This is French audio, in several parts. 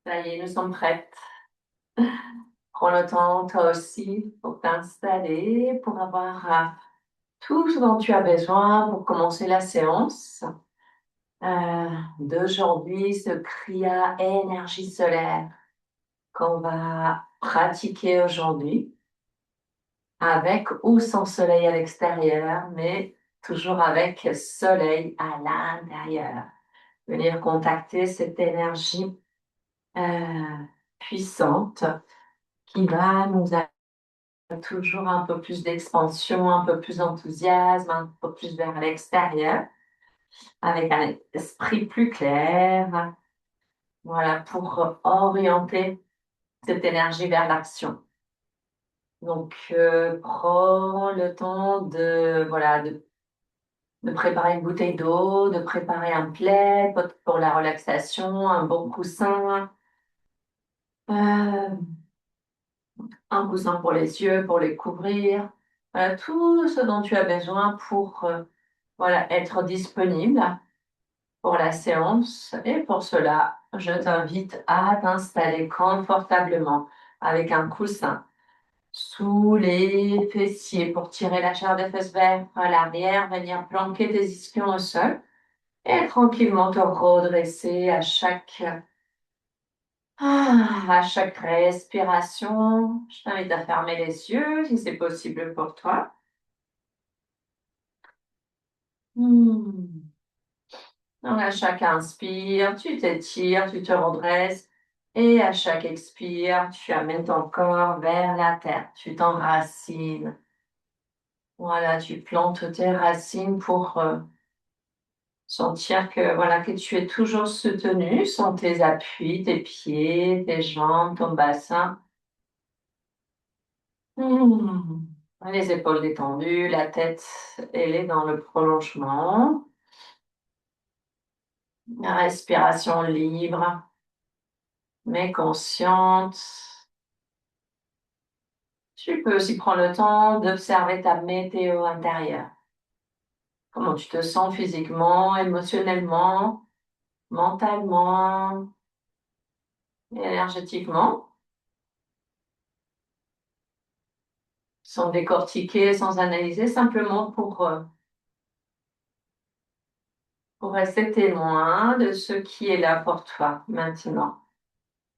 Ça y est, nous sommes prêtes. Prends le temps, toi aussi, pour t'installer, pour avoir tout ce dont tu as besoin pour commencer la séance d'aujourd'hui, ce Kriya énergie solaire qu'on va pratiquer aujourd'hui, avec ou sans soleil à l'extérieur, mais toujours avec soleil à l'intérieur. Venir contacter cette énergie puissante qui va nous toujours un peu plus d'expansion, un peu plus d'enthousiasme, un peu plus vers l'extérieur, avec un esprit plus clair, voilà, pour orienter cette énergie vers l'action. Donc, prends le temps voilà, de préparer une bouteille d'eau, de préparer un plaid pour la relaxation, un bon coussin, euh, un coussin pour les yeux, pour les couvrir. Voilà, tout ce dont tu as besoin pour voilà, être disponible pour la séance. Et pour cela, je t'invite à t'installer confortablement avec un coussin sous les fessiers pour tirer la chair des fesses vers l'arrière, venir planquer tes ischions au sol et tranquillement te redresser à chaque respiration. Je t'invite à fermer les yeux si c'est possible pour toi. Hmm. Donc à chaque inspire, tu t'étires, tu te redresses. Et à chaque expire, tu amènes ton corps vers la terre. Tu t'enracines. Voilà, tu plantes tes racines pour sentir que, voilà, que tu es toujours soutenu. Sans tes appuis, tes pieds, tes jambes, ton bassin. Hmm. Les épaules détendues, la tête, elle est dans le prolongement. La respiration libre, mais consciente. Tu peux aussi prendre le temps d'observer ta météo intérieure. Comment tu te sens physiquement, émotionnellement, mentalement, énergétiquement, sans décortiquer, sans analyser, simplement pour rester témoin de ce qui est là pour toi maintenant,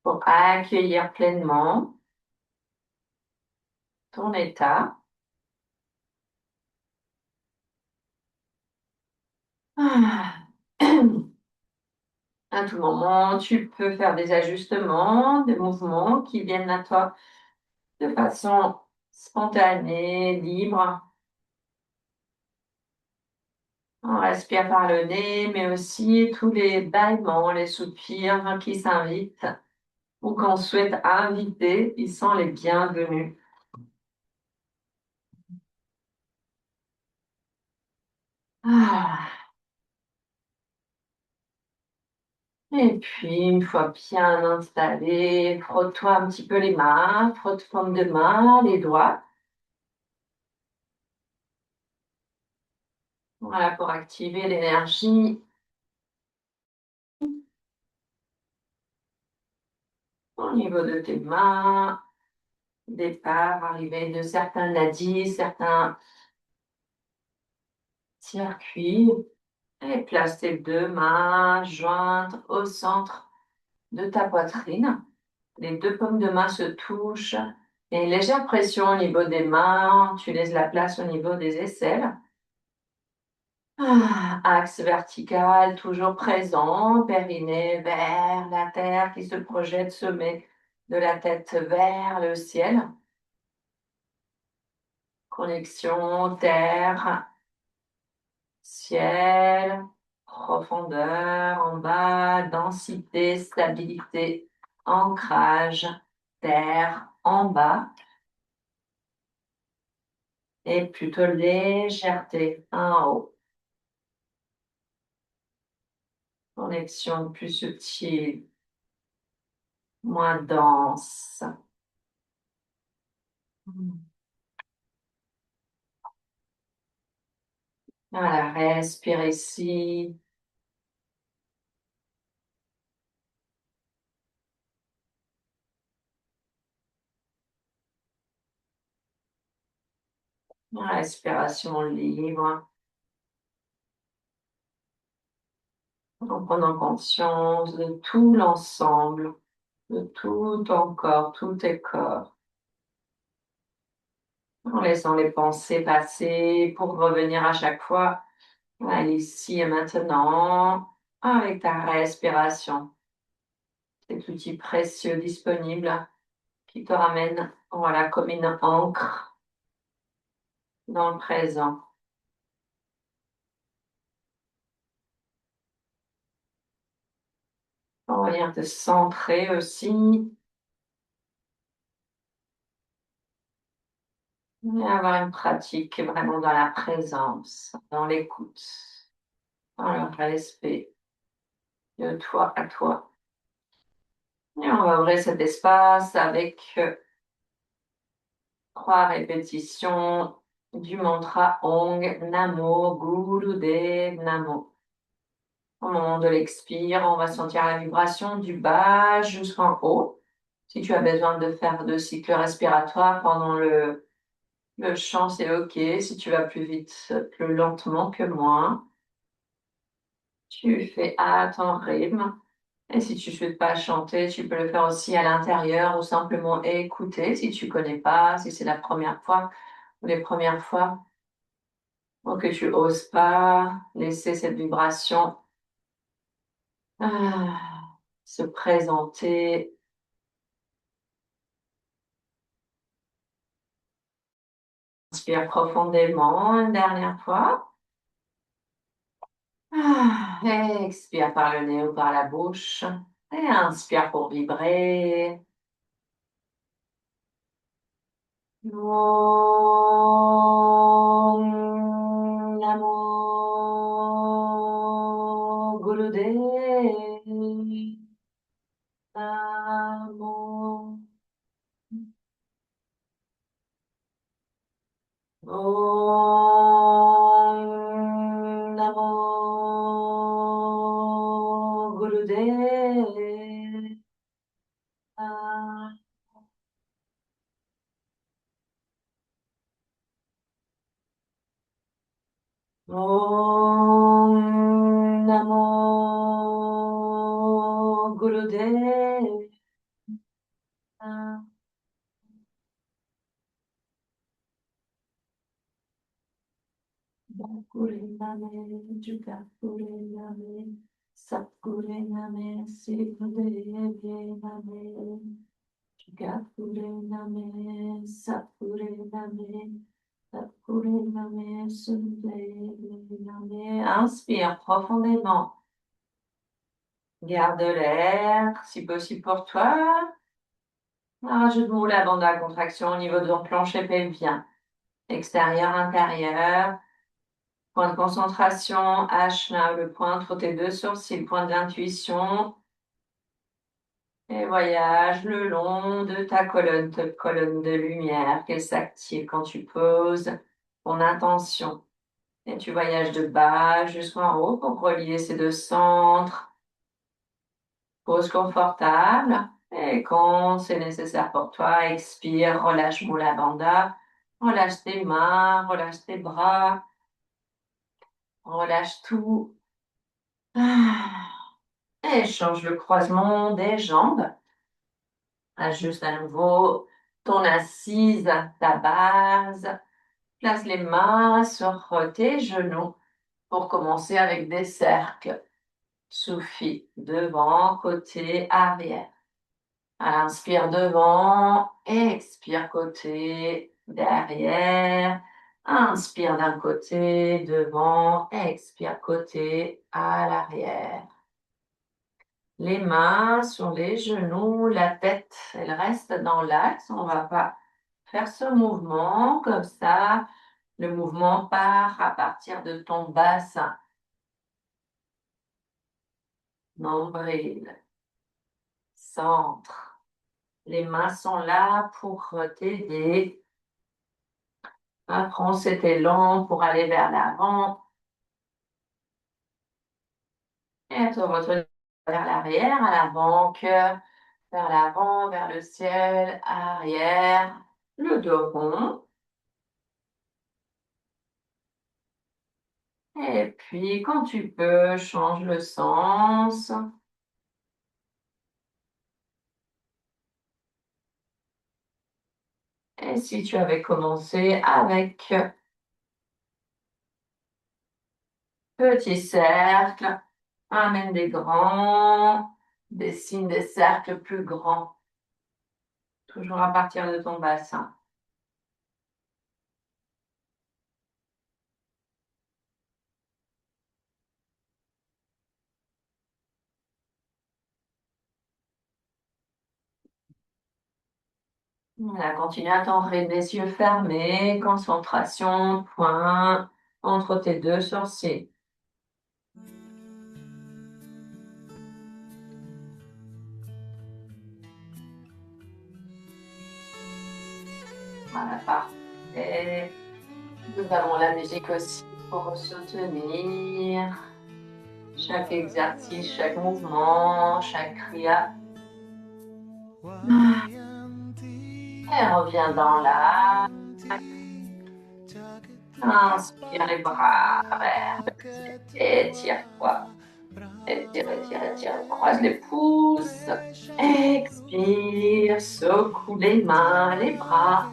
pour accueillir pleinement ton état. Ah. À tout moment, tu peux faire des ajustements, des mouvements qui viennent à toi de façon spontanée, libre. On respire par le nez, mais aussi tous les bâillements, les soupirs qui s'invitent ou qu'on souhaite inviter, ils sont les bienvenus. Ah. Et puis, une fois bien installé, frotte-toi un petit peu les mains, frotte paume de main, les doigts. Voilà, pour activer l'énergie au niveau de tes mains. Départ, arrivée de certains nadis, certains circuits. Et place tes deux mains jointes au centre de ta poitrine. Les deux paumes de main se touchent. Et une légère pression au niveau des mains. Tu laisses la place au niveau des aisselles. Axe vertical toujours présent. Périnée vers la terre qui se projette, sommet de la tête vers le ciel. Connexion terre, ciel, profondeur en bas, densité, stabilité, ancrage, terre en bas et plutôt légèreté en haut. Connexion plus subtile, moins dense. Voilà, respire ici. Respiration libre, en prenant conscience de tout l'ensemble, de tout ton corps, tous tes corps, en laissant les pensées passer pour revenir à chaque fois à l'ici et maintenant avec ta respiration. Cet outil précieux disponible qui te ramène, voilà, comme une encre dans le présent. On va venir te centrer aussi et avoir une pratique vraiment dans la présence, dans l'écoute, dans le respect de toi à toi. Et on va ouvrir cet espace avec 3 répétitions du mantra Ong Namo Gurudev Namo. Au moment de l'expire, on va sentir la vibration du bas jusqu'en haut. Si tu as besoin de faire 2 cycles respiratoires pendant le chant, c'est OK. Si tu vas plus vite, plus lentement que moi, tu fais à ton rythme. Et si tu ne souhaites pas chanter, tu peux le faire aussi à l'intérieur ou simplement écouter si tu ne connais pas, si c'est la première fois ou les premières fois, ou que tu oses pas laisser cette vibration se présenter. Inspire profondément une dernière fois. Et expire par le nez ou par la bouche. Et inspire pour vibrer. Om Namo Gurudev Namo. Om Namo Gurudev Namo. Om Namo Gurudev Namo. Gakure Name, Jugakure Name, Sakure Name, Sivadeve Name, Jugakure Name, Sakure Name, Sakure Name, Sundeve Name. Inspire profondément. Garde l'air, si possible pour toi. Rajoute-nous la bande à contraction au niveau de ton plancher pelvien. Extérieur, intérieur. Point de concentration, H, le point entre tes 2 sourcils, point d'intuition. Et voyage le long de ta colonne de lumière, qu'elle s'active quand tu poses ton intention. Et tu voyages de bas jusqu'en haut pour relier ces 2 centres. Pose confortable. Et quand c'est nécessaire pour toi, expire, relâche Mula Bandha. Relâche tes mains, relâche tes bras. Relâche tout. Et change le croisement des jambes. Ajuste à nouveau ton assise, ta base. Place les mains sur tes genoux pour commencer avec des cercles. Souffle devant, côté, arrière. Inspire devant, expire côté, derrière. Inspire d'un côté, devant, expire côté, à l'arrière. Les mains sur les genoux, la tête, elle reste dans l'axe. On ne va pas faire ce mouvement comme ça. Le mouvement part à partir de ton bassin. Nombril, centre. Les mains sont là pour t'aider à prendre cet élan pour aller vers l'avant et à te retourner vers l'arrière, à l'avant, cœur, vers l'avant, vers le ciel, arrière, le dos rond. Et puis, quand tu peux, change le sens. Et si tu avais commencé avec petit cercle, amène des grands, dessine des cercles plus grands, toujours à partir de ton bassin. Voilà, continue à t'enlever les yeux fermés, concentration, point entre tes deux sourcils. Voilà, parfait. Nous avons la musique aussi pour soutenir chaque exercice, chaque mouvement, chaque kriya. Et reviens dans l'axe. Inspire les bras vers le ciel. Étire-toi. Étire, étire, étire. Croise les pouces. Expire. Secoue les mains, les bras.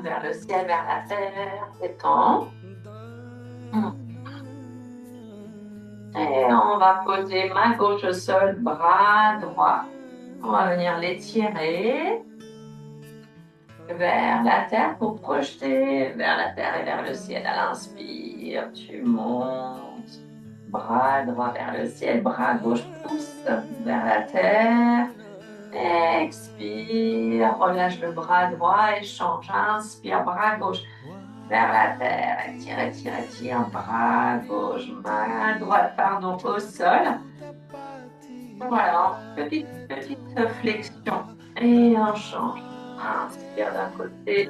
Vers le ciel, vers la terre. Détends. Et on va poser main gauche au sol, bras droit. On va venir l'étirer vers la terre pour projeter vers la terre et vers le ciel. À l'inspire, tu montes. Bras droit vers le ciel, bras gauche pousse vers la terre. Expire, relâche le bras droit, échange. Inspire, bras gauche vers la terre. Étire, étire, étire. Bras gauche, main droite, pardon, au sol. Voilà, petite flexion. Et on change. Inspire d'un côté.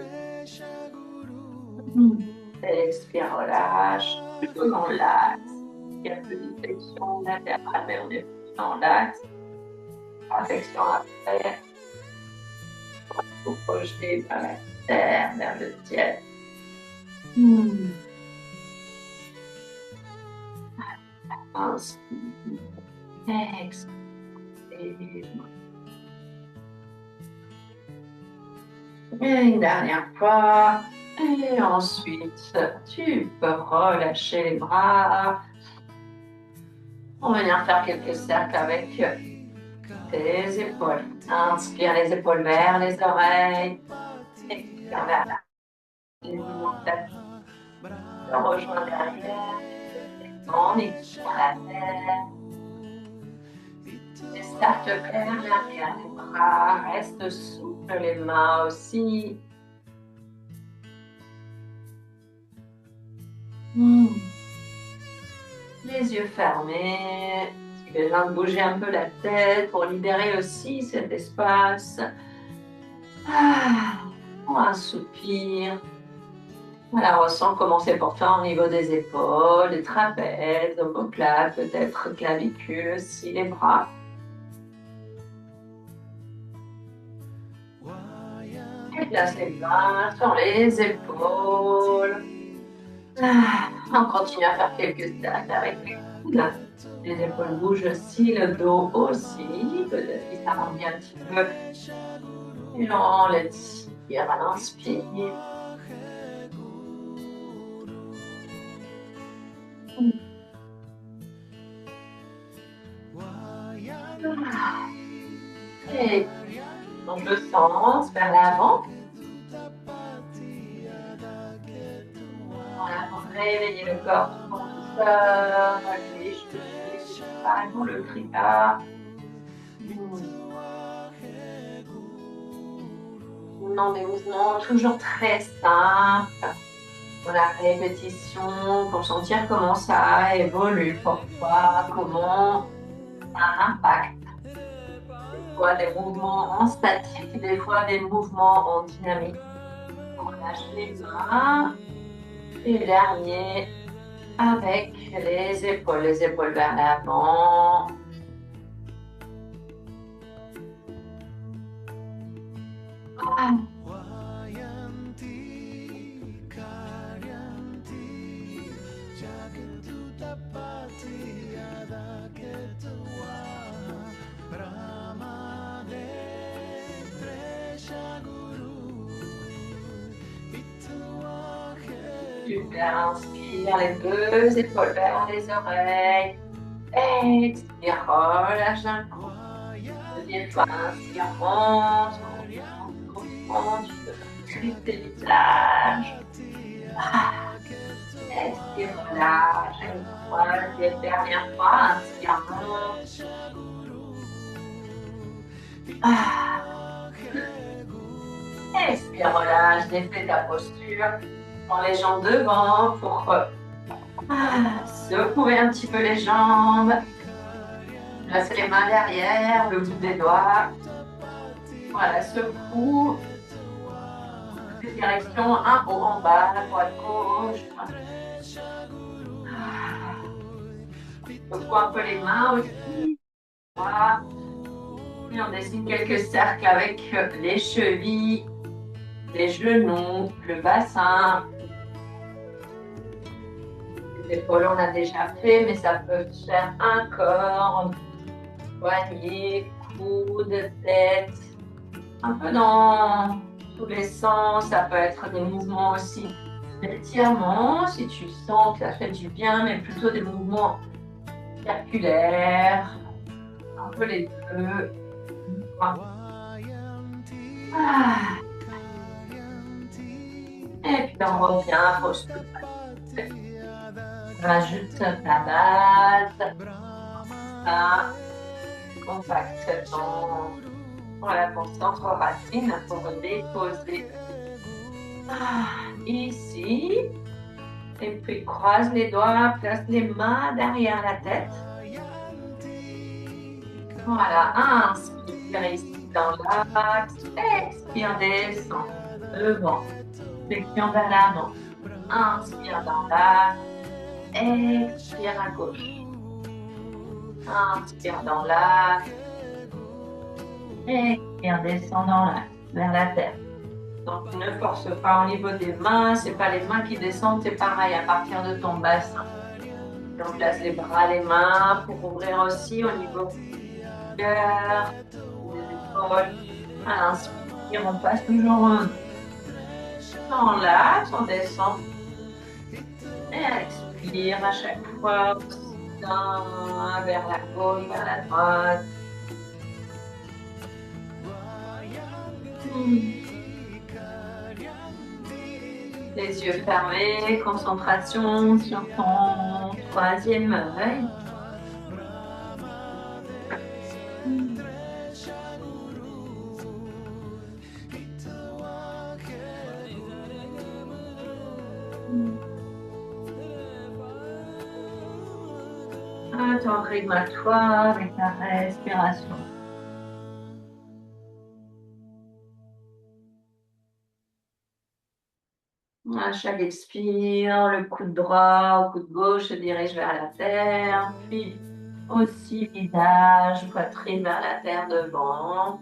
Expire, relâche. Plutôt dans l'axe. Il y a une petite flexion latérale, mais on est dans l'axe. Flexion après. Vous projetez vers la terre, vers le ciel. Inspire. Expire. Et une dernière fois. Et ensuite, tu peux relâcher les bras. On va venir faire quelques cercles avec tes épaules. Inspire les épaules vers les oreilles. Expire vers la tête. Rejoins derrière. On expire la terre. Les cercles vers l'arrière. Les bras restent souples, les mains aussi. Les yeux fermés. Tu as besoin de bouger un peu la tête pour libérer aussi cet espace. Un soupir. Voilà, ressens comment c'est portant au niveau des épaules, des trapèzes, omoplates, peut-être clavicule aussi, les bras. Et place les mains sur les épaules. On continue à faire quelques cercles avec les coudes. Les épaules bougent aussi, le dos aussi. Peut-être que ça rend bien un petit peu. Et on l'étire à l'inspire. Et dans le sens, vers l'avant. Voilà, pour réveiller le corps tout seul, les cheveux, dans le kriya. Non, des mouvements toujours très simples. Pour la répétition, pour sentir comment ça évolue pour toi, comment ça impacte. Des fois des mouvements en statique, des fois des mouvements en dynamique. On lâche les mains. Et dernier, avec les épaules vers l'avant. Super, inspire les deux épaules vers les oreilles. Expire, relâche d'un coup. Deuxième fois, inspire, monte, monte, monte. Tu peux fléchir tes visages. Expire, relâche. Une troisième, dernière fois, inspire, monte. Expire, relâche, défais ta posture. Prends les jambes devant pour secouer un petit peu les jambes. Place les mains derrière, le bout des doigts. Voilà, secoue. Direction, un haut en bas, droite, gauche. Secoue un peu les mains aussi. Voilà. Et on dessine quelques cercles avec les chevilles, les genoux, le bassin. Les épaules, on a déjà fait, mais ça peut faire un corps, poignet, coude, tête. Un peu dans tous les sens, ça peut être des mouvements aussi d'étirement, si tu sens que ça fait du bien, mais plutôt des mouvements circulaires, un peu les deux. Ah. Et puis on revient, pose tout. Rajoute ta base, ça, compacte ton centre racine pour déposer ici. Et puis croise les doigts, place les mains derrière la tête. Voilà, inspire ici dans l'axe, expire, descend, devant, flexion vers l'avant. Inspire dans l'axe, expire à gauche. Inspire dans l'axe, expire, descend dans l'axe, vers la terre. Donc ne force pas au niveau des mains, c'est pas les mains qui descendent, c'est pareil à partir de ton bassin. Donc place les bras, les mains pour ouvrir aussi au niveau du cœur, des épaules. À l'inspire, on passe toujours dans l'axe, on descend. Et à l'expire, à chaque fois, vers la gauche, vers la droite. Les yeux fermés, concentration sur ton troisième œil. À ton rythme à toi avec ta respiration. À chaque expire, le coude droit ou coude gauche se dirige vers la terre, puis aussi visage, poitrine vers la terre devant.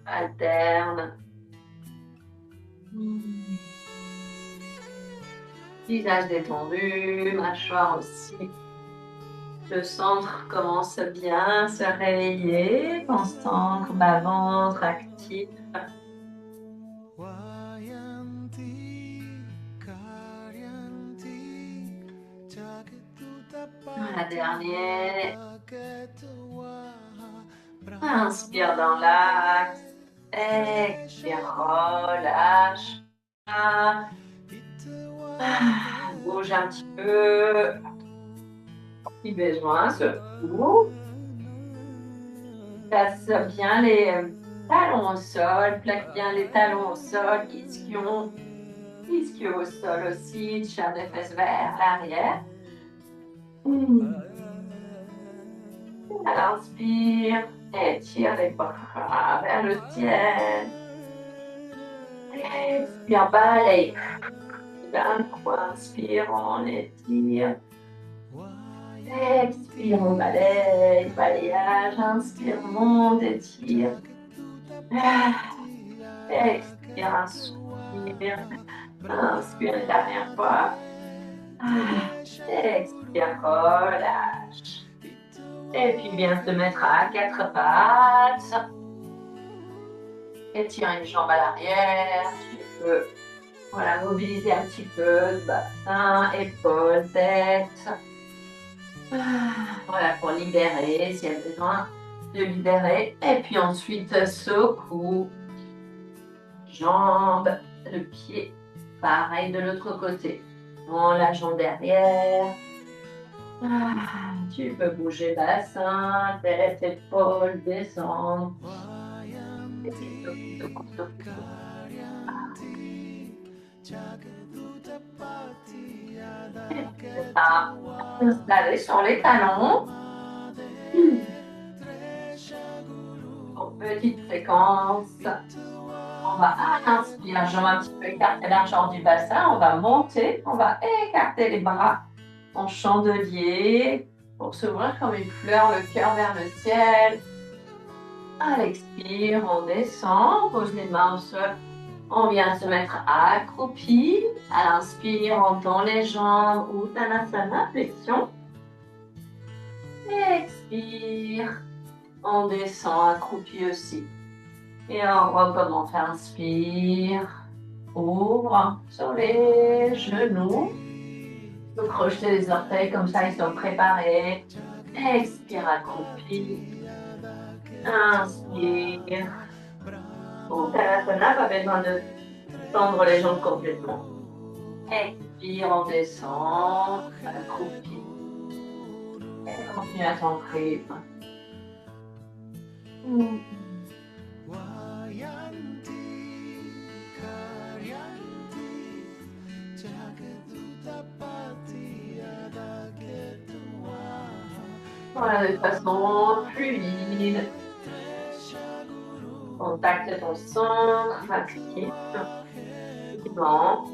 Alterne. Visage détendu, mâchoire aussi. Le centre commence bien à se réveiller, ton centre, bas-ventre actif. La dernière. Inspire dans l'axe. Expire, relâche. Bouge un petit peu. Si besoin, secoue. Place bien les talons au sol. Plaque bien les talons au sol. Ischio au sol aussi. Tire les fesses vers l'arrière. Alors, inspire. Étire les bras vers le ciel. Expire, balaye. D'un coup, inspire, on étire. Expire, on balaye, balayage. Inspire, monte, étire. Expire, inspire. Inspire une dernière fois. Expire, relâche. Et puis viens te mettre à quatre pattes. Étire une jambe à l'arrière. Tu peux voilà, mobiliser un petit peu le bassin, épaules, tête. Voilà, pour libérer, s'il y a besoin de libérer. Et puis ensuite, secoue, jambe, le pied. Pareil de l'autre côté. Prends la jambe derrière. Tu peux bouger bassin, tête, épaules, descendre. Et puis, c'est ça. Installez sur les talons. En petite fréquence. On va inspirer, la jambe un petit peu écarter la largeur du bassin. On va monter, on va écarter les bras en chandelier pour s'ouvrir comme une fleur, le cœur vers le ciel. À l'expire, on descend, on pose les mains au sol. On vient se mettre accroupi. À l'inspire, on tend les jambes, Uttanasana, flexion. Expire, on descend accroupi aussi. Et on recommence. Inspire, ouvre sur les genoux. Vous crochetez les orteils comme ça, ils sont préparés. Expire, accroupi. Inspire. Uttanasana, pas besoin de tendre les jambes complètement. Expire, on descend, accroupi. Et continue à ton rythme. Voilà, de façon fluide. Contacte ton centre, actif. Bon.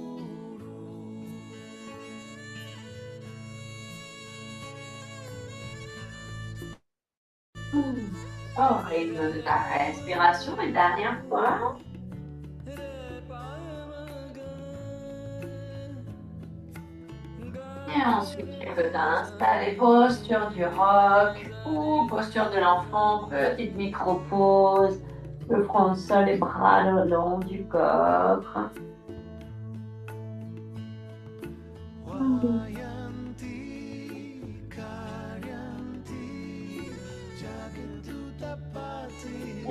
Au rythme de ta respiration, et dernière fois. Et ensuite, tu peux t'installer, posture du roc ou posture de l'enfant, petite micro-pause, le front au sol, les bras le long du corps.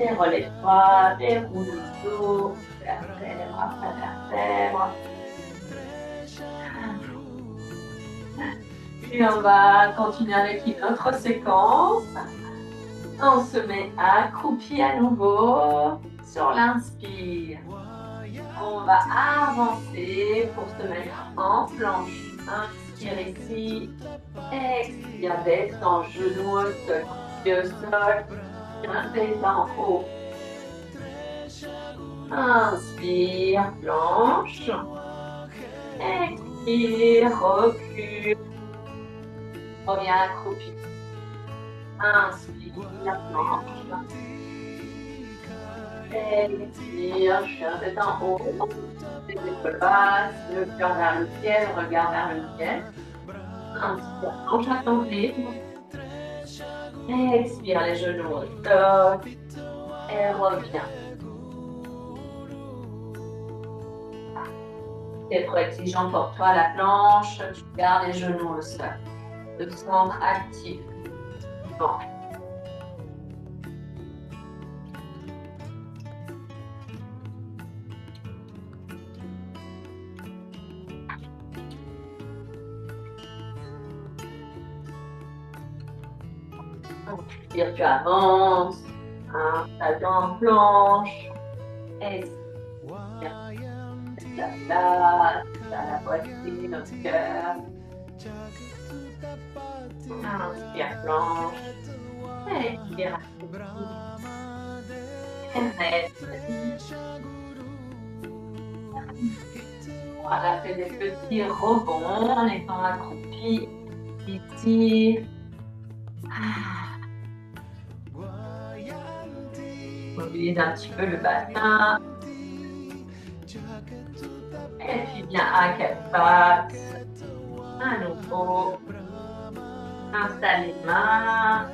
Et relève-toi, déroule le dos, vertèbre après vertèbre. Et on va continuer avec une autre séquence. On se met accroupi à nouveau sur l'inspire. On va avancer pour se mettre en planche. Inspire ici. Expire, descend, genou au sol, pied au sol. Descend en haut. Inspire, planche. Expire, recule. Reviens accroupi. Inspire, planche. Expire, je suis un peu en haut. Les épaules basses, le cœur vers le ciel, le regard vers le ciel. Inspire, planche à ton rythme. Expire, les genoux au sol. Et reviens. C'est trop exigeant pour toi la planche. Tu gardes les genoux au sol. Le centre actif. Bon. Inspire, tu avances. Installe-toi en planche. Expire. La place, la poitrine, le cœur. Inspire, planche. Expire. Voilà, fais des petits rebonds en étant accroupi. Ici. Mobilise un petit peu le bassin. Et puis viens à quatre pattes. À nouveau, installe les mains,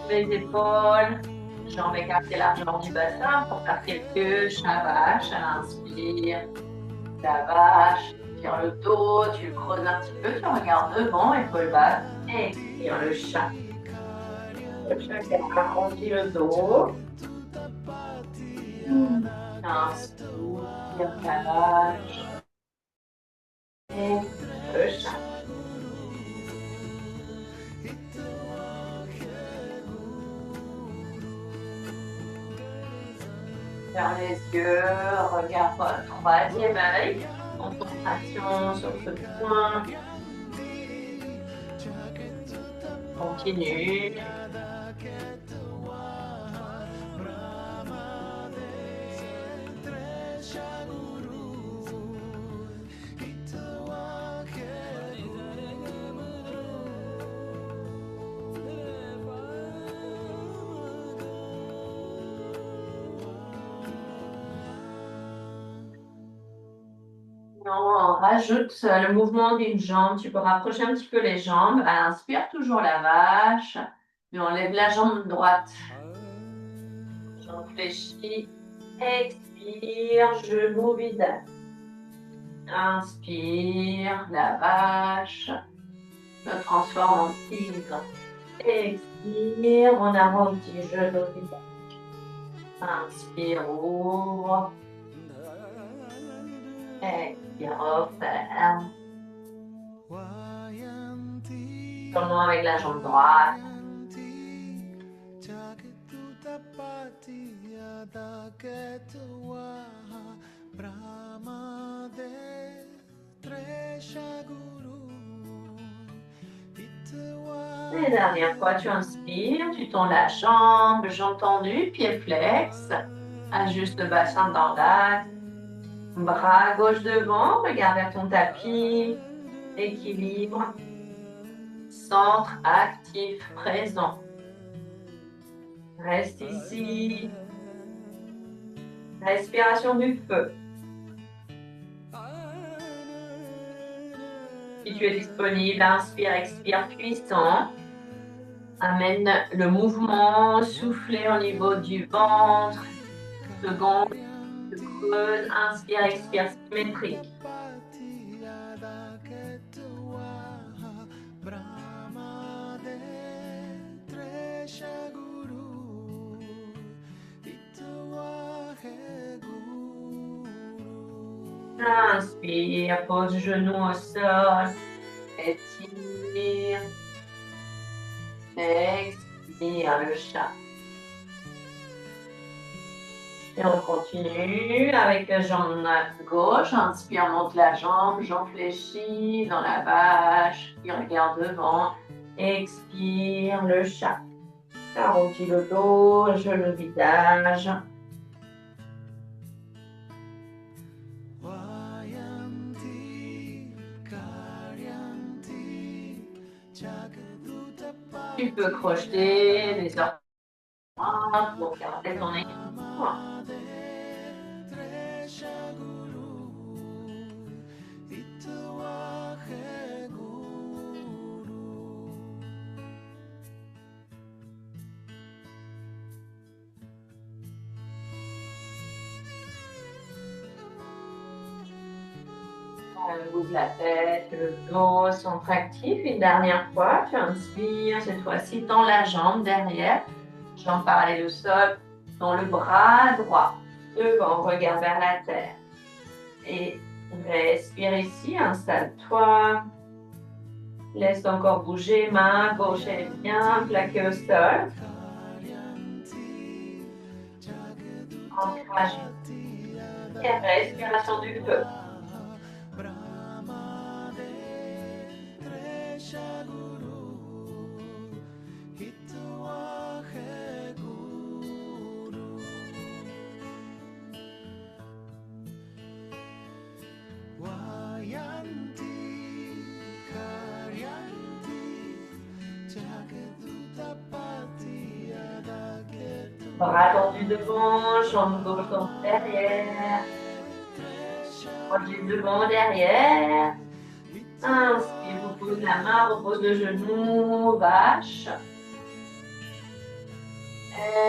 les épaules, jambes écartées largement du bassin pour faire quelques shavash à l'inspire. La vache, tire le dos, tu le creuses un petit peu, tu regardes devant, épaule basse, expire le chat. Le chat qui arrondit le dos. Inspire la vache. Expire le chat. Ferme les yeux, regarde le troisième œil. Concentration sur ce point. Continue. On rajoute le mouvement d'une jambe. Tu peux rapprocher un petit peu les jambes. Inspire toujours la vache. Et on lève la jambe droite. Jambe fléchie. Expire, genou visage. Inspire, la vache. Se transforme en tigre. Expire, on arrondit genou visage. Inspire, ouvre. Expire, referme. Tournons avec la jambe droite. Et dernière fois, tu inspires, tu tends la jambe, jambe tendue, pied flex. Ajuste le bassin dans l'axe. Bras gauche devant, regarde vers ton tapis. Équilibre. Centre actif, présent. Reste ici. Respiration du feu. Si tu es disponible, inspire, expire, puissant. Amène le mouvement, soufflez au niveau du ventre. Seconde, creuse, inspire, expire, symétrique. Inspire, pose genou au sol. Étire. Expire le chat. Et on continue avec la jambe gauche. Inspire, monte la jambe fléchie dans la vache. Puis regarde devant. Expire le chat. Arrondis le dos, le visage. Tu peux crocheter les orteils pour garder ton équilibre. Bouge la tête, le dos, centre actif. Une dernière fois, tu inspires. Cette fois-ci, tends la jambe derrière. Jambe parallèle au sol. Dans le bras droit. Devant, regarde vers la terre. Et respire ici, installe-toi. Laisse encore bouger. Main gauche est bien plaquée au sol. Ancrage. Et respiration du feu. Bras tendus devant, jambe gauche tendue derrière. Tendus devant, derrière. Inspire, repose la main, repose le genou, vache.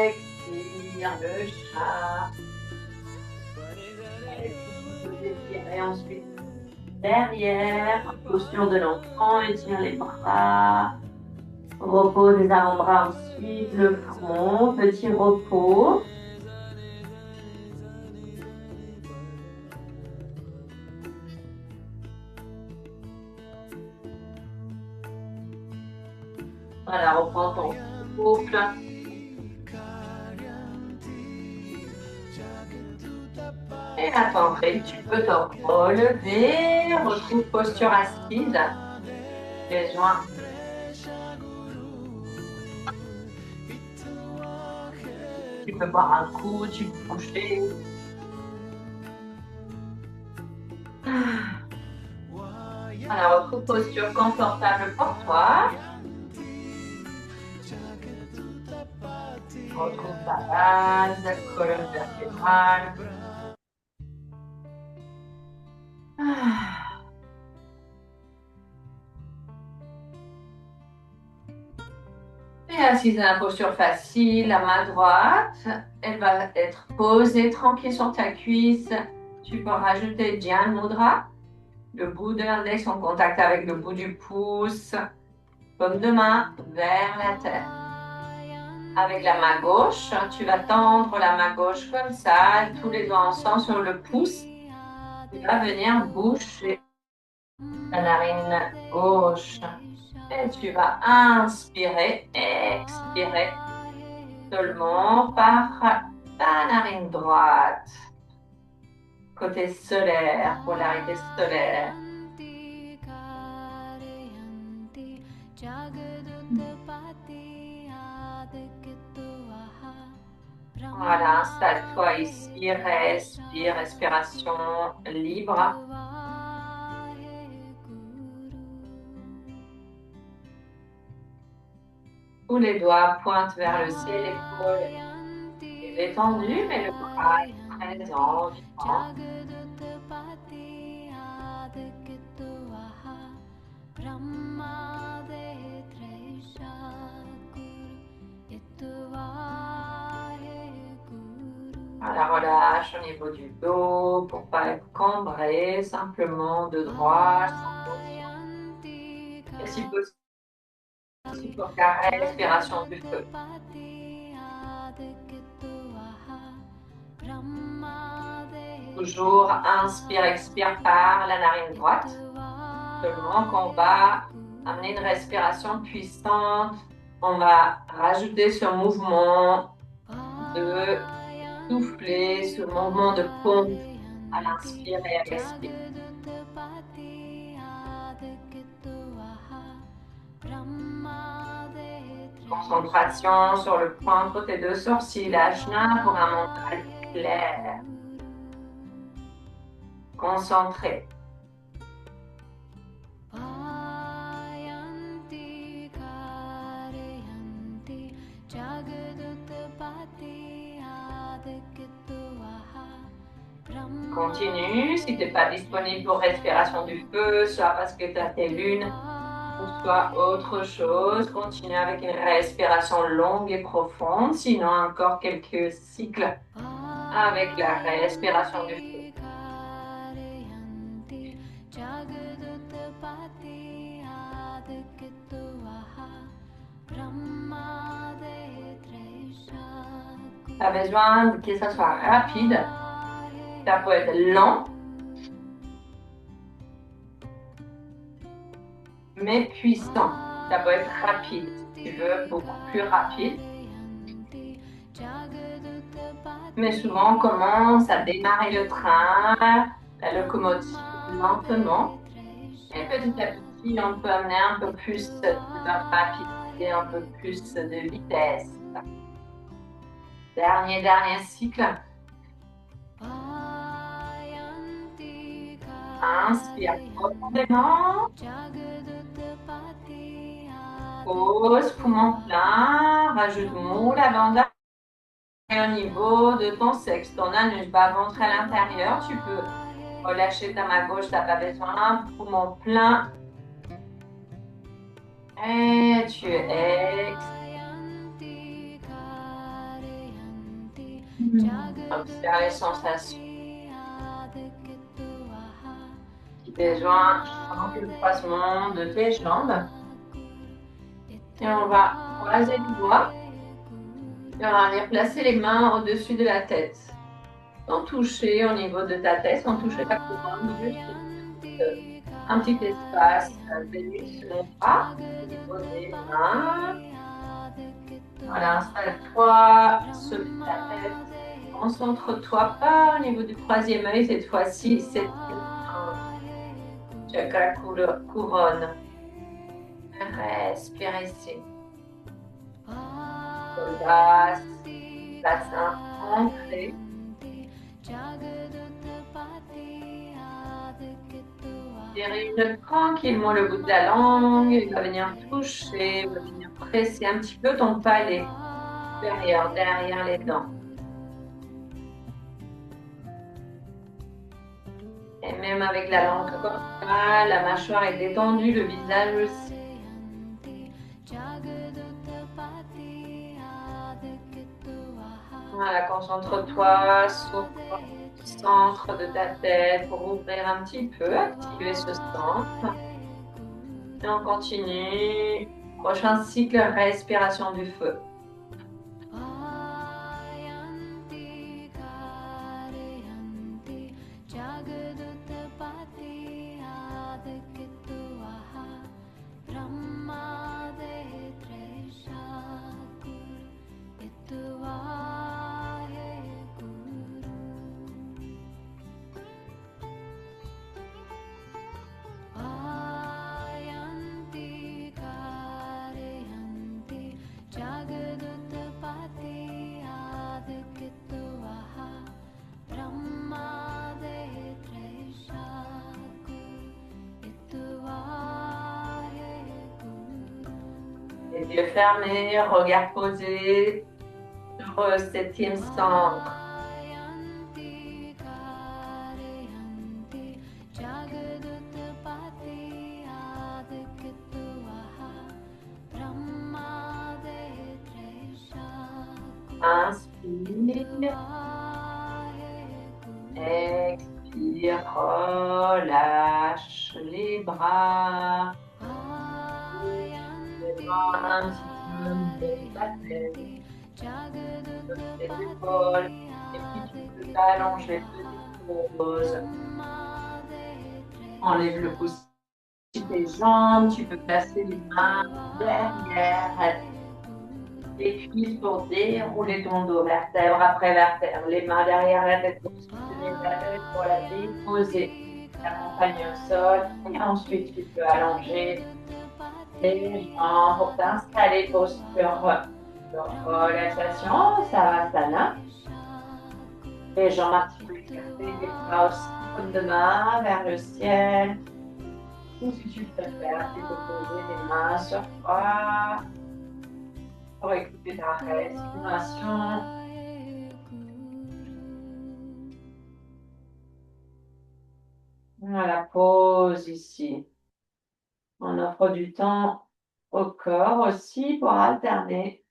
Expire le chat. Et ensuite, derrière, posture de l'enfant, étire les bras. Repose les avant-bras ensuite, le front, petit repos. Voilà, reprends ton souffle. Et à ton rythme, tu peux te relever, retrouve posture assise, les joints. Tu peux boire un coup, tu peux bouger. Alors, retrouve posture confortable pour toi. Retrouve ta base, colonne vertébrale. Et assise à la posture facile, la main droite, elle va être posée tranquille sur ta cuisse. Tu peux rajouter Dhyan Mudra, le bout de l'index en contact avec le bout du pouce, paume de main vers la terre. Avec la main gauche, tu vas tendre la main gauche comme ça, tous les doigts ensemble sur le pouce. Tu vas venir boucher la narine gauche. Et tu vas inspirer, expirer seulement par ta narine droite. Côté solaire, polarité solaire. Voilà, installe-toi ici, respire, respiration libre. Tous les doigts pointent vers le ciel, l'épaule est détendue, mais le bras est présent, vivant. Voilà, relâche au niveau du dos pour ne pas être cambré, simplement de droite, sans faute. Et si possible, pour la respiration du feu. Toujours inspire, expire par la narine droite. Seulement qu'on va amener une respiration puissante, on va rajouter ce mouvement de souffler, ce mouvement de pompe à l'inspire et à l'expire. Concentration sur le point entre tes deux sourcils, Ajna pour un mental clair. Concentré. Continue, si tu n'es pas disponible pour respiration du feu, soit parce que tu as tes lunes, ou soit autre chose, continue avec une respiration longue et profonde, sinon encore quelques cycles avec la respiration du feu. Tu as besoin que ça soit rapide. Ça peut être lent, mais puissant. Ça peut être rapide. Si tu veux, beaucoup plus rapide. Mais souvent, on commence à démarrer le train, la locomotive lentement. Et petit à petit, on peut amener un peu plus de rapidité, un peu plus de vitesse. Dernier cycle. Inspire profondément. Pause, poumon plein. Rajoute mou, lavanda. Et au niveau de ton sexe, ton anus, bas ventre à l'intérieur, tu peux relâcher ta main gauche, tu n'as pas besoin. Poumon plein. Et tu exhales. Observe les sensations qui tes joints, le croisement de tes jambes. Et on va croiser les doigts. Et on va venir placer les mains au-dessus de la tête. Sans toucher au niveau de ta tête, sans toucher la couronne, juste un petit espace des muscles bras au niveau des mains. Voilà, installe-toi, soulève ta tête. Concentre-toi pas au niveau du troisième œil cette fois-ci, c'est un chakra couronne. Respire ici. Soldat, bassin ancré. Dirige tranquillement le bout de la langue. Il va venir toucher, il va venir presser un petit peu ton palais supérieur, derrière les dents. Et même avec la langue comme ça, la mâchoire est détendue, le visage aussi. Voilà, concentre-toi sur le centre de ta tête pour ouvrir un petit peu, activer ce centre. Et on continue. Prochain cycle, respiration du feu. Les yeux fermés, regard posé sur le septième centre. Inspire. Expire, relâche les bras. Les bras un petit peu de la tête, les épaules. Et puis tu peux t'allonger, petite pause. Enlève le pouce sur tes jambes. Tu peux placer les mains derrière les cuisses pour dérouler ton dos, vertèbre après vertèbre. Les mains derrière la tête pour soutenir la tête, pour la déposer. Accompagne au sol. Et ensuite, tu peux allonger les jambes pour t'installer posture de relaxation. Savasana. Les jambes un petit peu écartées, les bras aussi comme de main vers le ciel. Tout ce que tu peux faire, tu peux poser les mains sur toi pour écouter ta respiration. Voilà, pause ici. On offre du temps au corps aussi pour alterner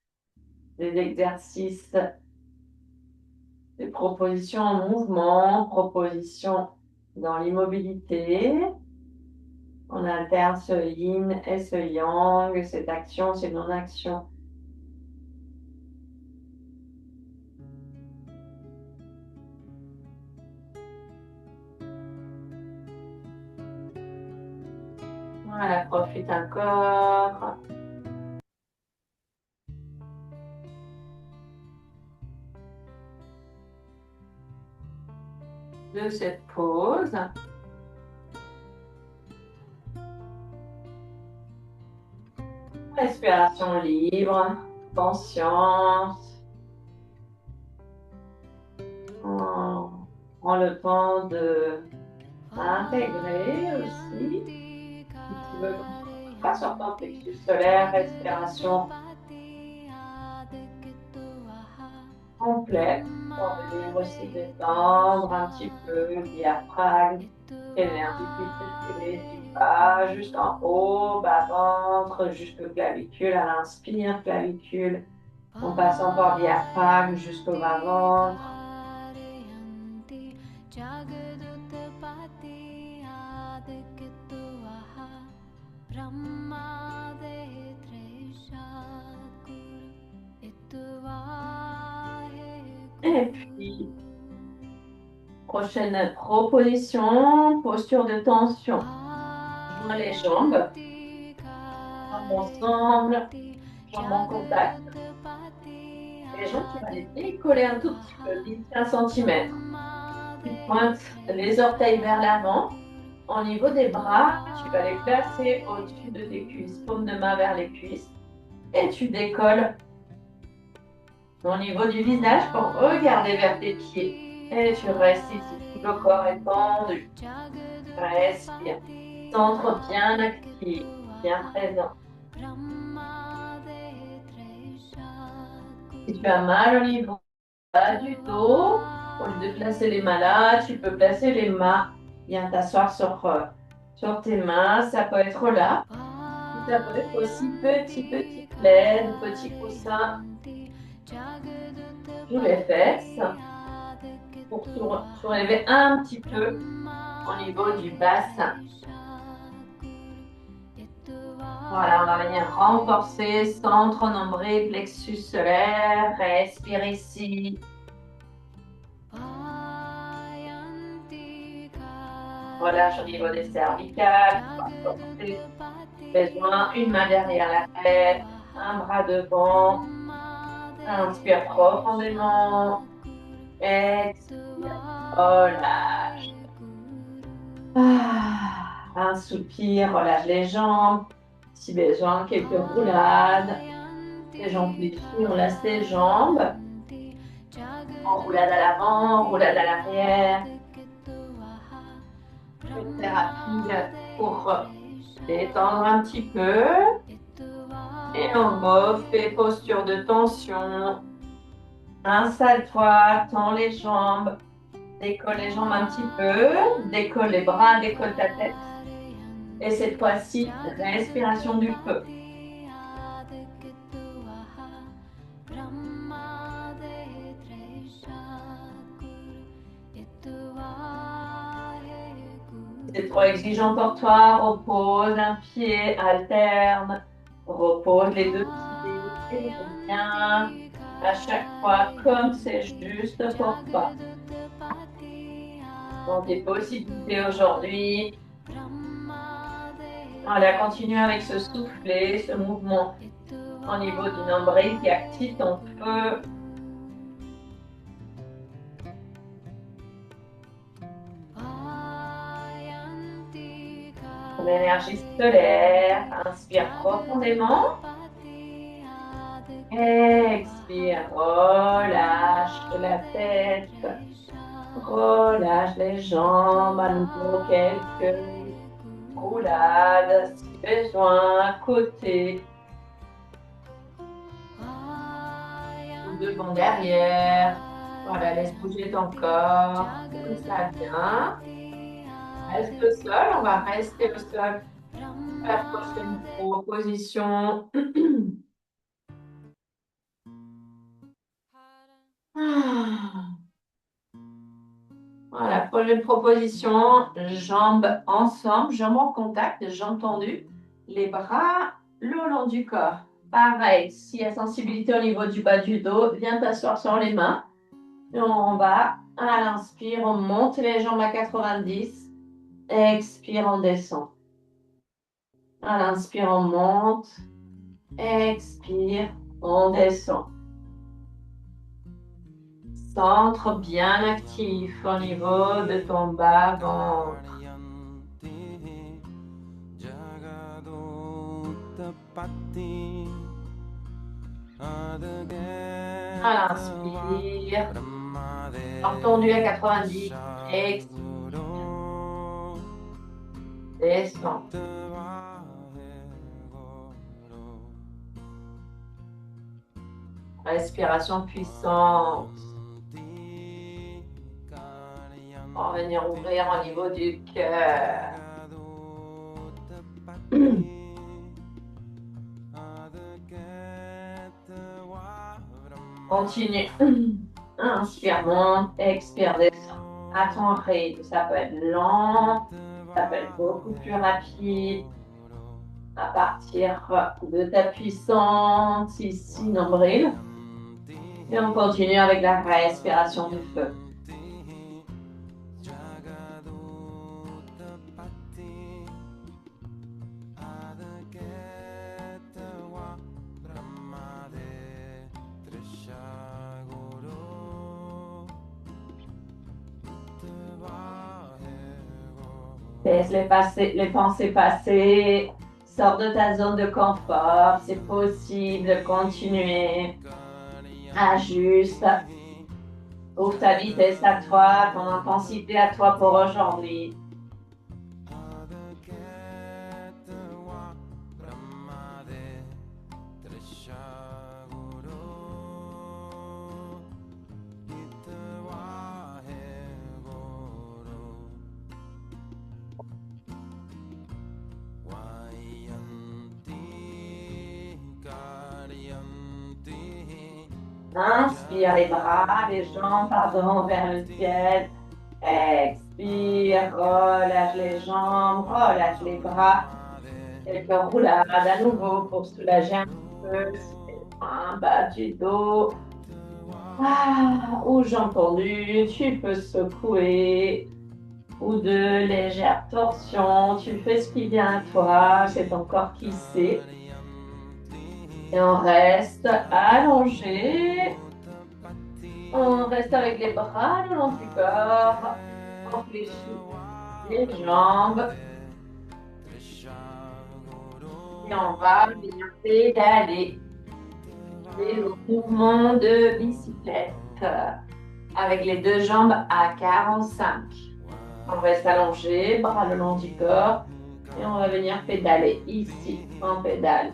des exercices, des propositions en mouvement, propositions dans l'immobilité. On alterne ce yin et ce yang, cette action, cette non-action. Voilà, profite encore. De cette pause. Respiration libre, conscience. Prends le temps de intégrer aussi. Si tu veux, pas sur ton plexus solaire, respiration complète pour venir aussi détendre un petit peu le diaphragme, énergie qui circule du bas bas, juste en haut, bas ventre, jusqu'au clavicule à l'inspire, clavicule, en passant par diaphragme jusqu'au bas ventre. Et puis, prochaine proposition, posture de tension. Joins les jambes, jambes ensemble, jambes en contact. Les jambes, tu vas les décoller un tout petit peu, 10-15 cm. Tu pointes les orteils vers l'avant. Au niveau des bras, tu vas les placer au-dessus de tes cuisses, paume de main vers les cuisses. Et tu décolles au niveau du visage pour regarder vers tes pieds. Et tu restes ici, tout le corps est tendu. Respire. Centre bien actif, bien présent. Si tu as mal au niveau du dos, au lieu de placer les mains là, tu peux placer les mains. Viens t'asseoir sur tes mains, ça peut être là. Ça peut être aussi petit plaid, petit coussin sur les fesses pour soulever un petit peu au niveau du bassin. Voilà, on va venir renforcer centre, nombril, plexus solaire. Respire ici. Relâche au niveau des cervicales. Besoin, une main derrière la tête, un bras devant. Inspire profondément. Expire. Relâche. Un soupir, relâche les jambes. Si besoin, quelques roulades. Les jambes fléchies, on laisse les jambes. En roulade à l'avant, roulade à l'arrière. Une thérapie pour détendre un petit peu. Et on refait posture de tension. Installe-toi, tends les jambes. Décolle les jambes un petit peu. Décolle les bras, décolle ta tête. Et cette fois-ci, respiration du feu. C'est trop exigeant pour toi, repose un pied, alterne, repose les deux pieds, et reviens à chaque fois comme c'est juste pour toi. Dans tes possibilités aujourd'hui. Voilà, continue avec ce soufflet, ce mouvement au niveau du nombril qui active ton feu. L'énergie solaire. Inspire profondément. Expire. Relâche la tête. Relâche les jambes. À nouveau quelques roulades si besoin. À côté. Ou devant derrière. Voilà, laisse bouger ton corps. Comme ça vient. Reste au sol, on va rester au sol. La prochaine proposition. Voilà, prochaine proposition. Jambes ensemble, jambes en contact, jambes tendues. Les bras le long du corps. Pareil, s'il y a sensibilité au niveau du bas du dos, viens t'asseoir sur les mains. Et on va, à l'inspire, on monte les jambes à 90. Expire, on descend. À l'inspire, on monte. Expire, on descend. Centre bien actif au niveau de ton bas ventre. À l'inspire, entendu à 90. Expire, descend. Respiration puissante. On va venir ouvrir au niveau du cœur. Continue. Inspire, monte, expire, descend. À ton rythme, ça peut être lent, ça peut être beaucoup plus rapide. À partir de ta puissance, ici, nombril. Et on continue avec la respiration du feu. Laisse les pensées passer. Sors de ta zone de confort. C'est possible de continuer. Ajuste. Ouvre ta vitesse à toi, ton intensité à toi pour aujourd'hui. Inspire les bras, les jambes, pardon, vers le ciel. Expire, relâche les jambes, relâche les bras. Quelques roulades à nouveau pour soulager un peu un bas du dos. Ou jambes tendues, tu peux secouer. Ou de légères torsions, tu fais ce qui vient à toi, c'est ton corps qui sait. Et on reste allongé. On reste avec les bras le long du corps. On fléchit les jambes. Et on va venir pédaler. Et le mouvement de bicyclette. Avec les deux jambes à 45. On reste allongé, bras le long du corps. Et on va venir pédaler ici. On pédale.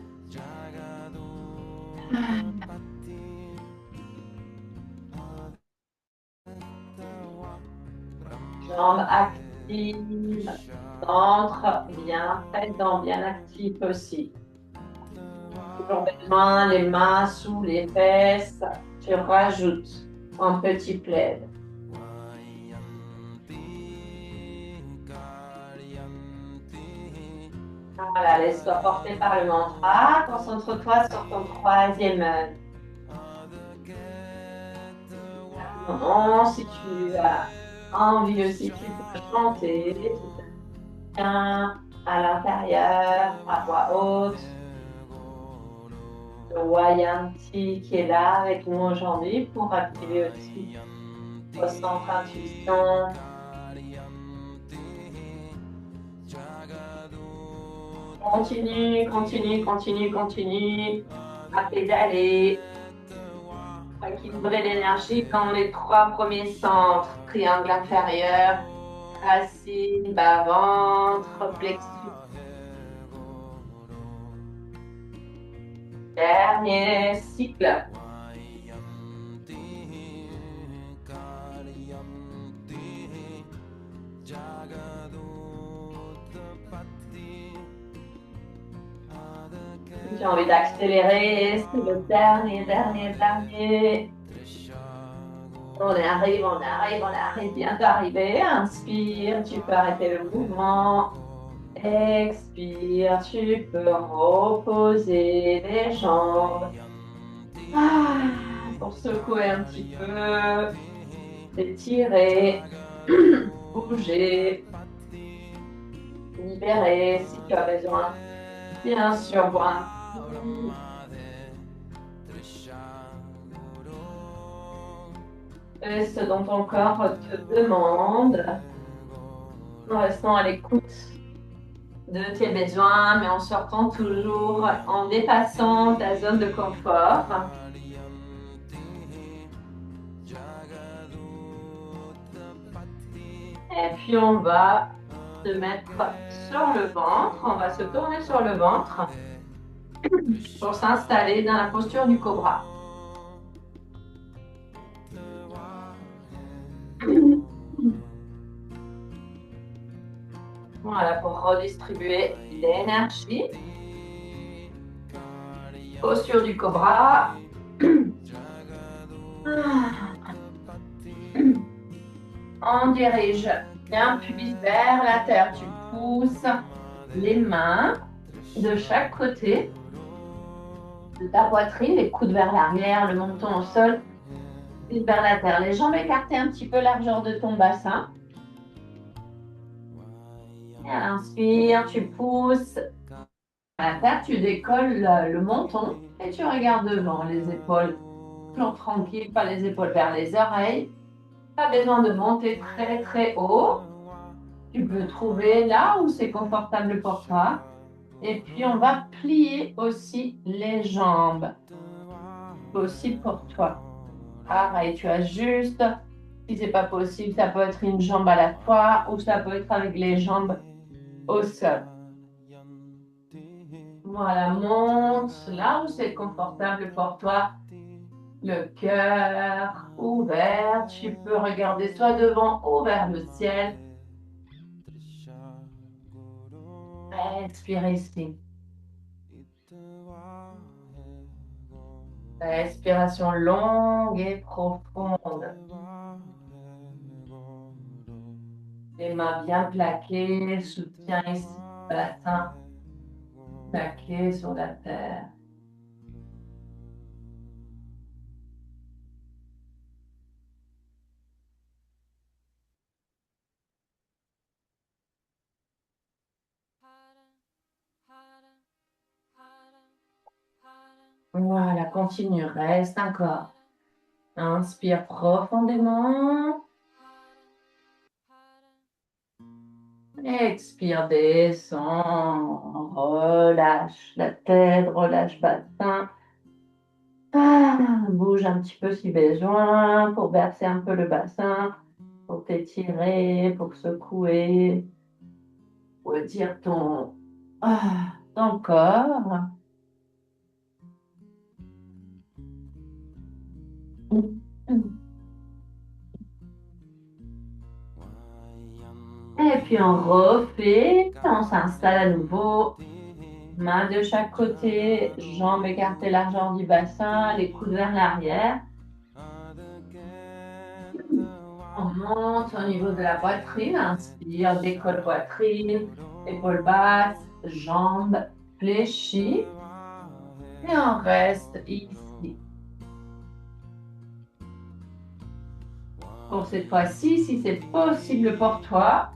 Jambes actives, centre bien présent, bien actif aussi. Toujours besoin, les mains sous les fesses, tu rajoutes un petit plaid. Voilà, laisse-toi porter par le mantra, concentre-toi sur ton troisième œil. Non, si tu as envie aussi, tu peux chanter, bien à l'intérieur, à voix haute. Le Wayanti qui est là avec nous aujourd'hui pour activer aussi au centre intuition. Continue, continue, continue, continue à pédaler, à équilibrer l'énergie dans les trois premiers centres. Triangle inférieur, racine, bas-ventre, plexus. Dernier cycle. Si tu as envie d'accélérer, c'est le dernier. On arrive, on arrive, bientôt arrivé. Inspire, tu peux arrêter le mouvement. Expire, tu peux reposer les jambes. Pour secouer un petit peu, étirer, bouger, libérer si tu as besoin. Bien sûr, bois. Fais ce dont ton corps te demande, en restant à l'écoute de tes besoins, mais en sortant toujours, en dépassant ta zone de confort. Et puis on va se mettre sur le ventre, on va se tourner sur le ventre pour s'installer dans la posture du cobra. Voilà, pour redistribuer l'énergie. Posture du cobra. On dirige bien puis vers la terre. Tu pousses les mains de chaque côté de ta poitrine, les coudes vers l'arrière, le menton au sol, puis vers la terre. Les jambes écartées un petit peu largeur de ton bassin. Et à l'inspire, tu pousses à la terre, tu décolles le menton et tu regardes devant les épaules. Toujours tranquille, pas les épaules vers les oreilles. Pas besoin de monter très très haut. Tu peux trouver là où c'est confortable pour toi. Et puis on va plier aussi les jambes. Possible pour toi. Pareil, tu ajustes. Si c'est pas possible, ça peut être une jambe à la fois ou ça peut être avec les jambes au sol. Voilà, monte là où c'est confortable pour toi. Le cœur ouvert. Tu peux regarder soit devant ou vers le ciel. Respire ici. Respiration longue et profonde. Les mains bien plaquées, soutien ici, bassin plaqué sur la terre. Voilà, continue, reste encore. Inspire profondément. Expire, descend. Relâche la tête, relâche bassin. Bouge un petit peu si besoin pour verser un peu le bassin, pour t'étirer, pour secouer, pour dire ton corps. Et puis on refait, on s'installe à nouveau, mains de chaque côté, jambes écartées largeur du bassin, les coudes vers l'arrière. On monte au niveau de la poitrine, inspire, décolle poitrine, épaules basses, jambes fléchies. Et on reste ici. Pour cette fois-ci, si c'est possible pour toi,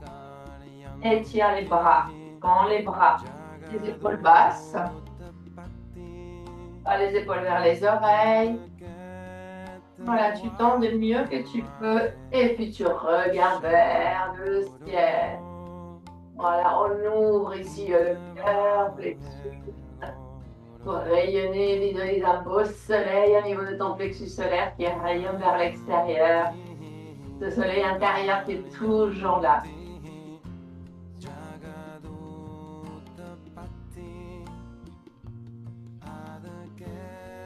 étire les bras. Quand les bras, les épaules basses, pas les épaules vers les oreilles. Voilà, tu tends du mieux que tu peux. Et puis tu regardes vers le ciel. Voilà, on ouvre ici le cœur, plexus. Pour rayonner, visualise un beau soleil au niveau de ton plexus solaire qui rayonne vers l'extérieur. Ce soleil intérieur qui est toujours là.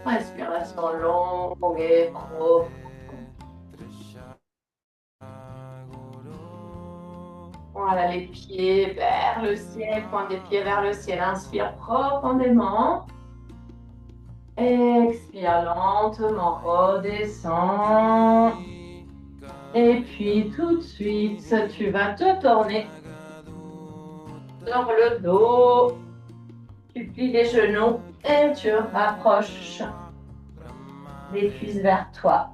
Respiration longue et profonde. Voilà, les pieds vers le ciel, pointe des pieds vers le ciel. Inspire profondément. Expire lentement, redescends. Et puis tout de suite, tu vas te tourner sur le dos. Tu plies les genoux et tu rapproches les cuisses vers toi.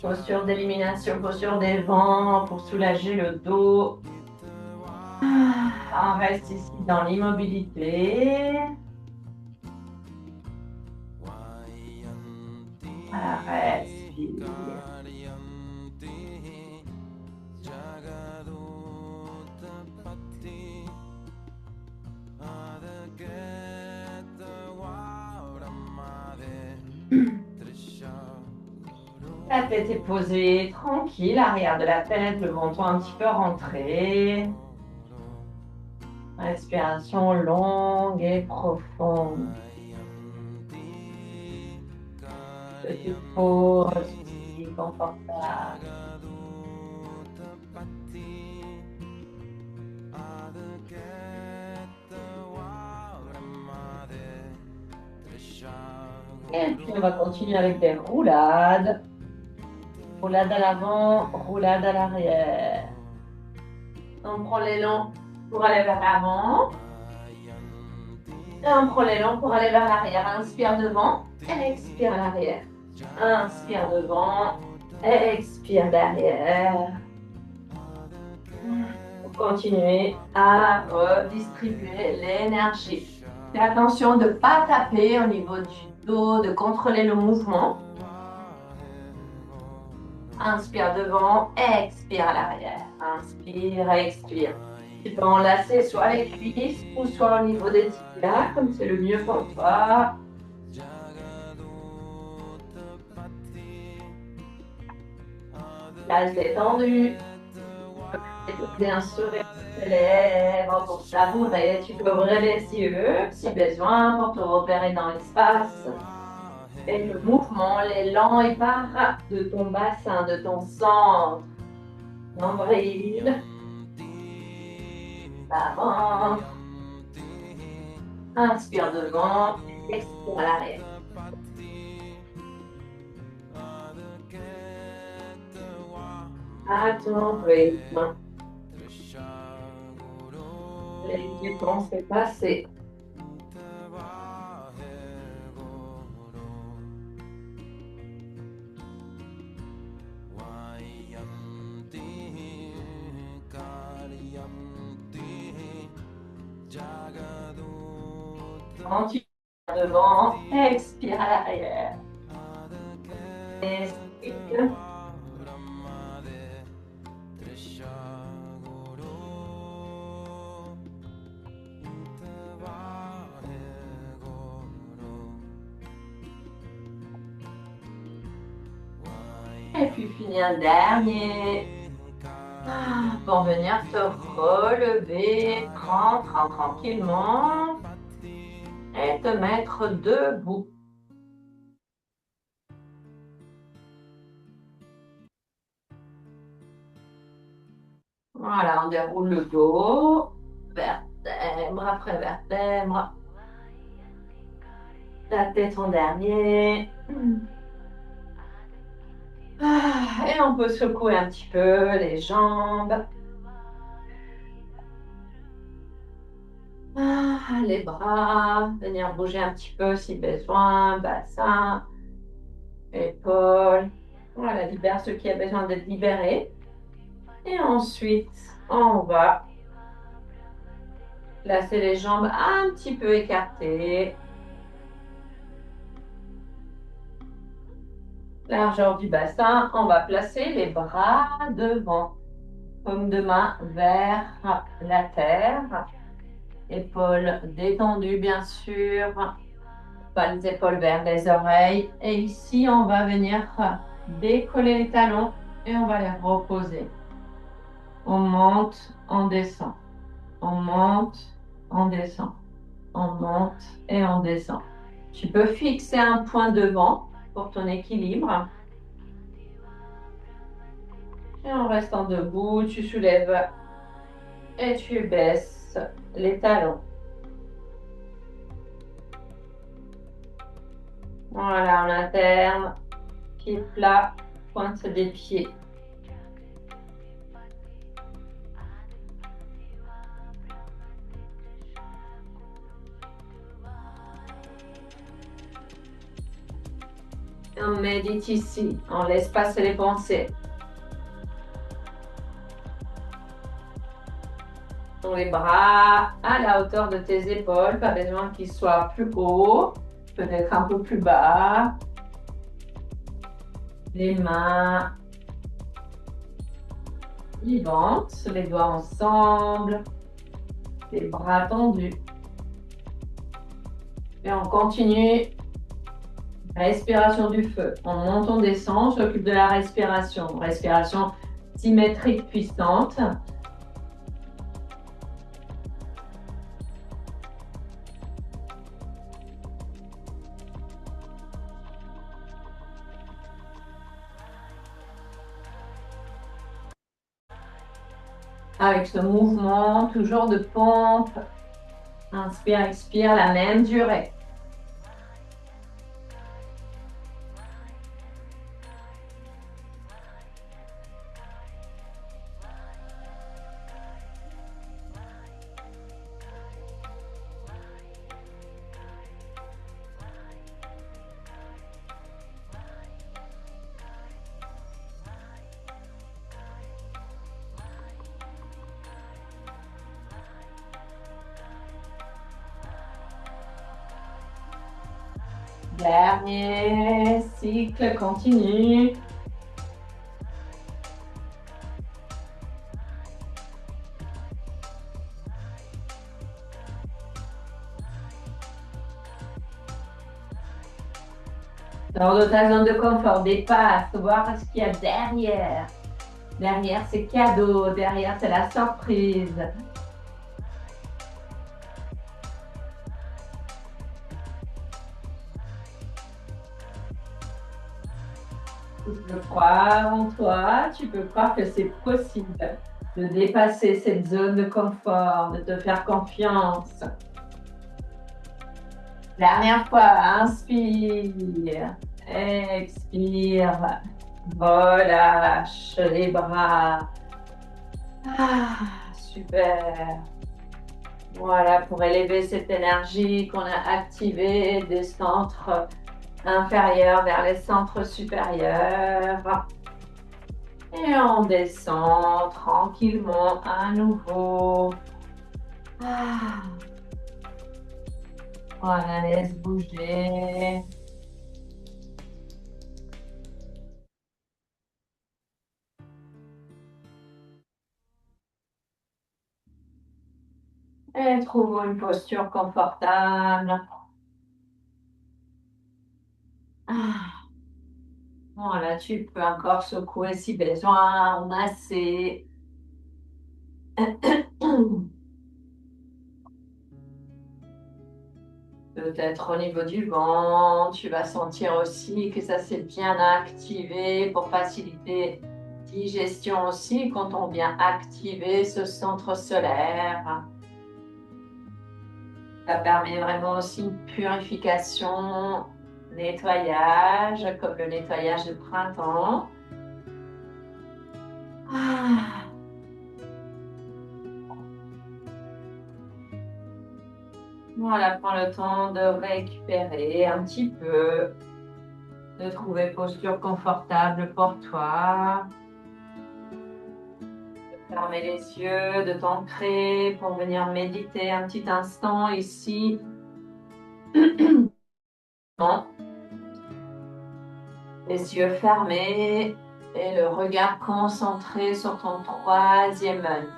Posture d'élimination, posture des vents pour soulager le dos. On reste ici dans l'immobilité. Voilà, respire. La tête est posée, tranquille, arrière de la tête, le menton un petit peu rentré. Respiration longue et profonde. Petite pause, ici, confortable. Et puis on va continuer avec des roulades. Roulade à l'avant, roulade à l'arrière. On prend l'élan pour aller vers l'avant. Et on prend l'élan pour aller vers l'arrière. Inspire devant, expire à l'arrière. Inspire devant, expire derrière. Pour continuer à redistribuer l'énergie. Fais attention de ne pas taper au niveau du dos, de contrôler le mouvement. Inspire devant, expire à l'arrière. Inspire, expire. Tu peux enlacer soit les cuisses ou soit au niveau des tibias, comme c'est le mieux pour toi. Place détendue. Bien sûr, les lèvres pour savourer. Tu peux ouvrir les yeux si besoin pour te repérer dans l'espace. Et le mouvement, l'élan, il part de ton bassin, de ton centre. Nombril. Avant. Inspire devant, expire à l'arrière. À ton rythme. Les temps s'est passé. Continue devant, expire à l'arrière. Expire. Et puis finis un dernier. Pour venir te relever, prends tranquillement et te mettre debout. Voilà, on déroule le dos, vertèbre après vertèbre. La tête en dernier. Et on peut secouer un petit peu les jambes. Les bras, venir bouger un petit peu si besoin, bassin, épaules. Voilà, libère ce qui a besoin d'être libéré. Et ensuite, on va placer les jambes un petit peu écartées. Largeur du bassin, on va placer les bras devant. Paume de main vers la terre. Épaules détendues, bien sûr. Pas les épaules vers les oreilles. Et ici, on va venir décoller les talons et on va les reposer. On monte, on descend. On monte, on descend. On monte et on descend. Tu peux fixer un point devant pour ton équilibre. Et en restant debout, tu soulèves et tu baisses les talons. Voilà, en interne, pied plat, pointe des pieds. Et on médite ici, on laisse passer les pensées. Les bras à la hauteur de tes épaules, pas besoin qu'ils soient plus hauts, peut-être un peu plus bas. Les mains vivantes, les doigts ensemble, les bras tendus. Et on continue. Respiration du feu. On monte, on descend, on s'occupe de la respiration. Respiration symétrique puissante. avec ce mouvement, toujours de pompe. Inspire, expire, la même durée. Dernier cycle, continue. Sors de ta zone de confort, dépasse, voir ce qu'il y a derrière. Derrière, c'est cadeau. Derrière, c'est la surprise. Tu peux croire en toi, tu peux croire que c'est possible de dépasser cette zone de confort, de te faire confiance. Dernière fois, inspire, expire, relâche les bras. Ah, super. Voilà, pour élever cette énergie qu'on a activée des centres inférieurs vers les centres supérieurs. Et on descend tranquillement à nouveau. Ah, voilà, laisse bouger. Et trouve une posture confortable. Ah, voilà, tu peux encore secouer si besoin, masser. Peut-être au niveau du ventre, tu vas sentir aussi que ça s'est bien activé pour faciliter digestion aussi quand on vient activer ce centre solaire. Ça permet vraiment aussi une purification, nettoyage, comme le nettoyage de printemps. Ah. Voilà, prends le temps de récupérer un petit peu, de trouver posture confortable pour toi. Fermer les yeux, de t'ancrer pour venir méditer un petit instant ici. Bon. Les yeux fermés et le regard concentré sur ton troisième œil.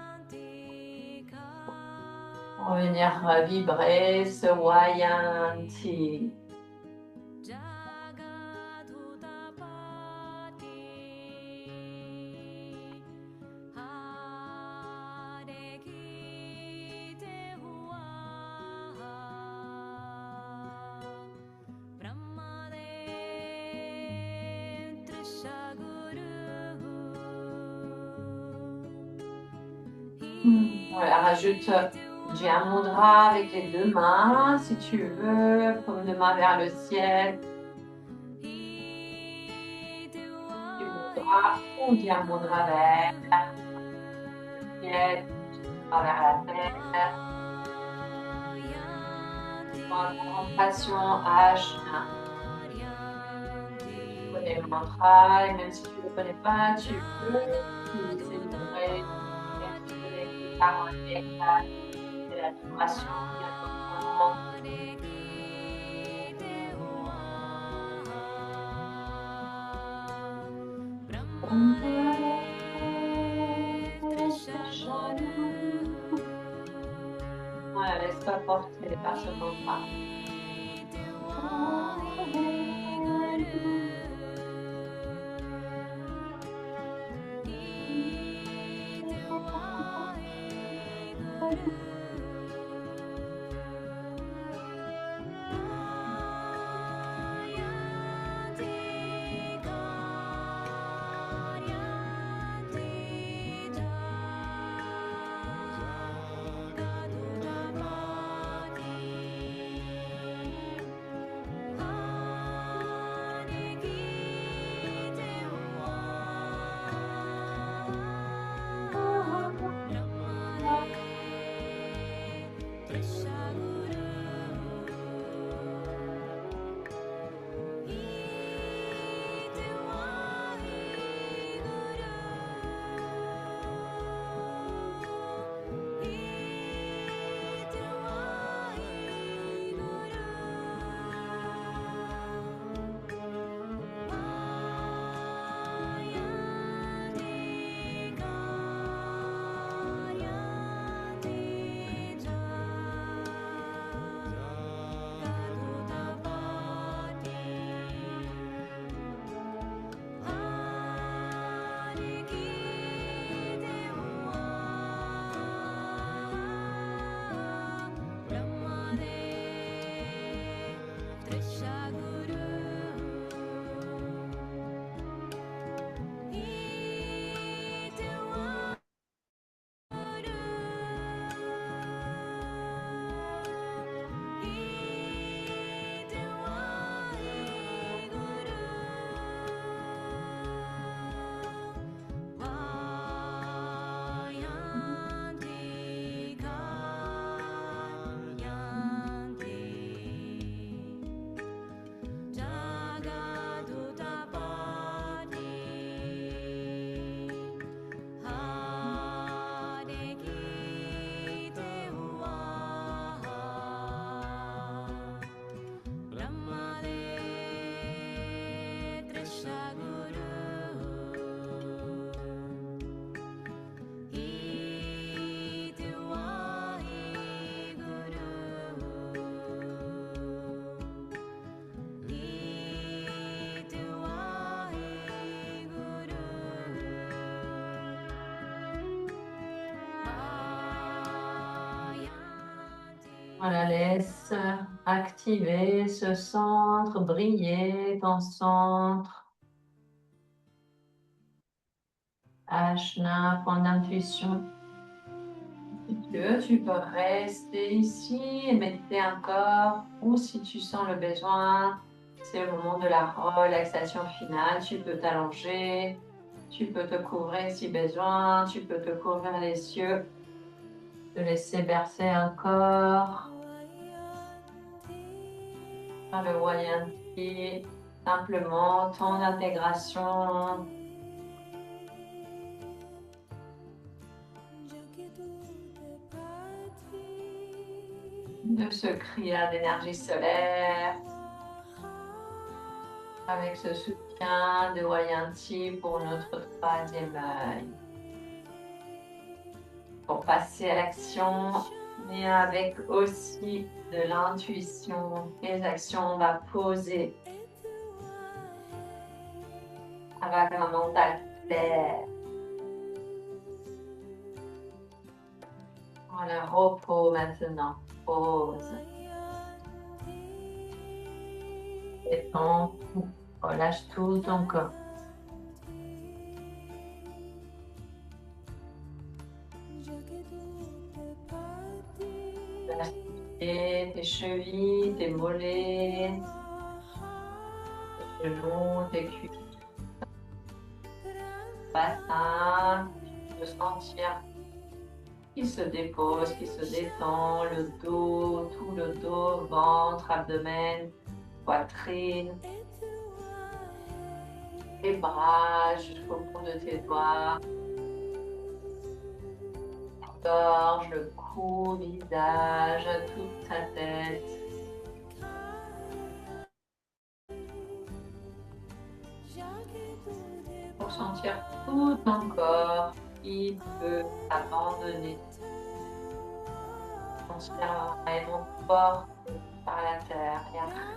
Pour venir vibrer ce Wayanti. Voilà, rajoute Jai Mudra avec les deux mains, si tu veux, comme deux mains vers le ciel. Mudra ou Jai Mudra vers le ciel, vers la terre. Concentration H. Tu connais le mantra, et même si tu ne le connais pas, tu peux célébrer. C'est la vibration qui est importante. Voilà, laisse-toi porter par ce mantra. Voilà, laisse activer ce centre, briller ton centre. Ajna, point d'intuition. Si tu veux, tu peux rester ici et méditer encore. Ou si tu sens le besoin, c'est le moment de la relaxation finale. Tu peux t'allonger, tu peux te couvrir si besoin, tu peux te couvrir les yeux, te laisser bercer encore par le Wayanti. Simplement ton intégration de ce kriya d'énergie solaire avec ce soutien de Wayanti pour notre troisième œil. Pour passer à l'action, mais avec aussi de l'intuition. Les actions, on va poser avec un mental clair. Voilà, repos maintenant. Pause. Détends tout. Relâche tout ton corps. Lâche tes chevilles, tes mollets, tes genoux, tes cuisses, bassin. Tu peux sentir qui se dépose, qui se détend, le dos, tout le dos, ventre, abdomen, poitrine, les bras jusqu'au bout de tes doigts, la gorge, le cou, visage, toute ta tête. Pour sentir tout ton corps qui peut abandonner. Transpire et monte fort par la terre. Et arrête.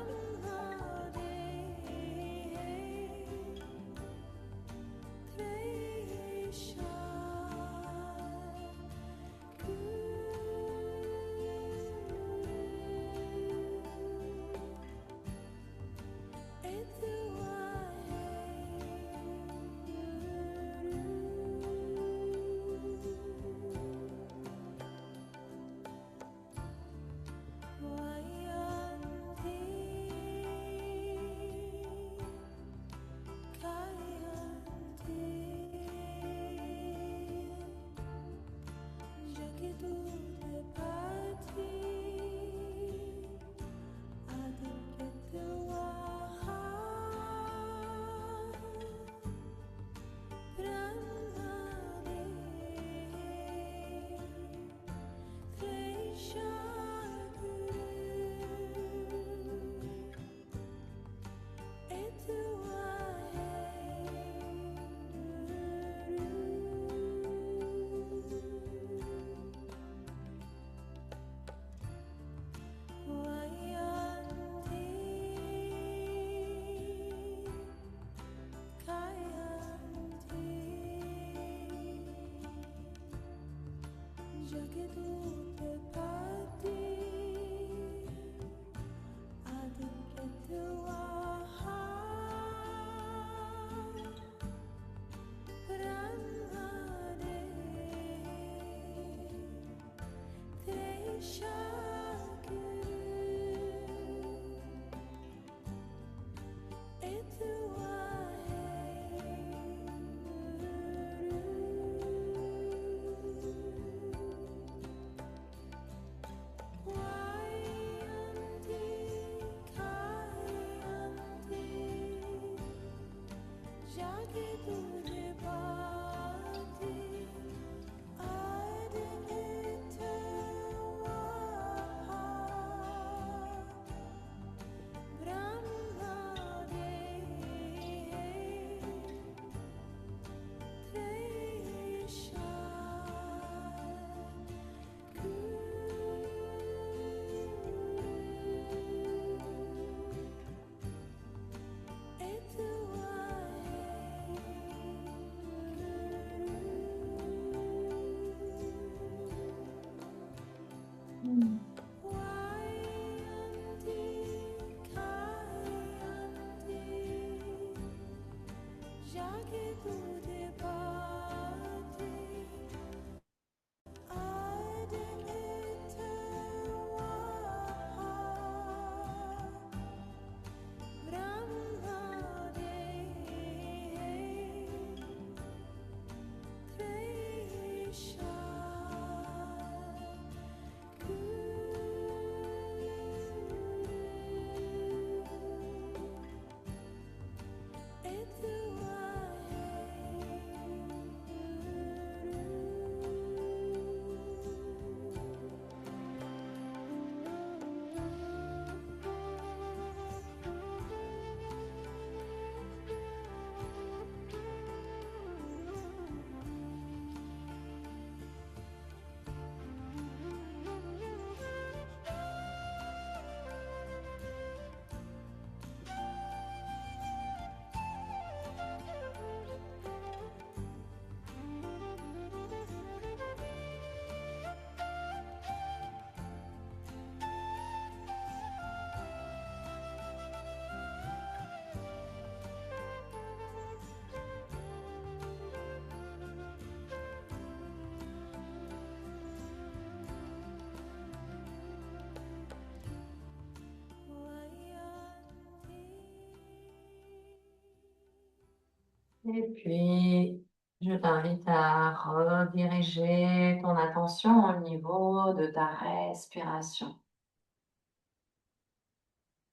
Et puis, je t'invite à rediriger ton attention au niveau de ta respiration.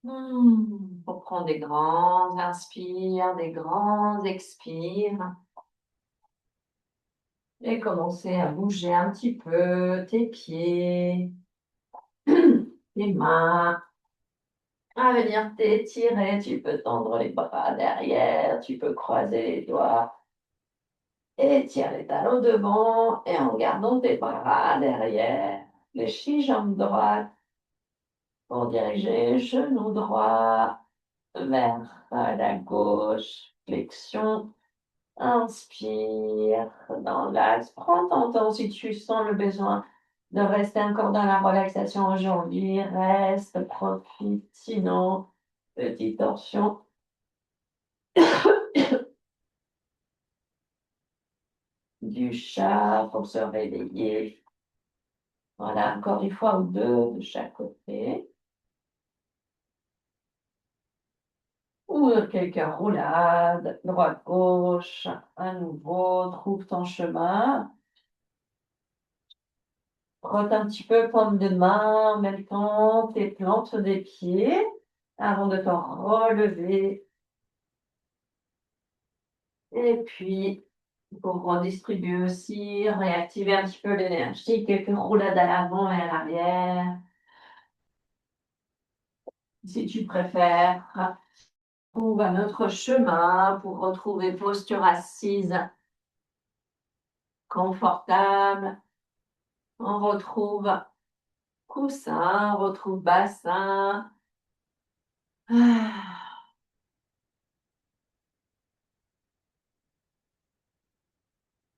Pour prendre des grands inspires, des grands expires. Et commencer à bouger un petit peu tes pieds, tes mains, à venir t'étirer. Tu peux tendre les bras derrière, tu peux croiser les doigts. Et tire les talons devant et en gardant tes bras derrière, fléchis jambe droite pour diriger genou droit vers la gauche. Flexion, inspire dans l'axe. Prends ton temps si tu sens le besoin de rester encore dans la relaxation aujourd'hui. Reste, profite, sinon, petite torsion. Du chat pour se réveiller. Voilà, encore une fois ou deux de chaque côté. Ou quelques roulades, droite-gauche, à nouveau, trouve ton chemin. Frotte un petit peu paume de main en même temps tes plantes des pieds avant de t'en relever. Et puis, pour redistribuer aussi, réactiver un petit peu l'énergie, quelques roulades à l'avant et à l'arrière. Si tu préfères, trouve un autre chemin pour retrouver posture assise confortable. On retrouve coussin, on retrouve bassin. Ah.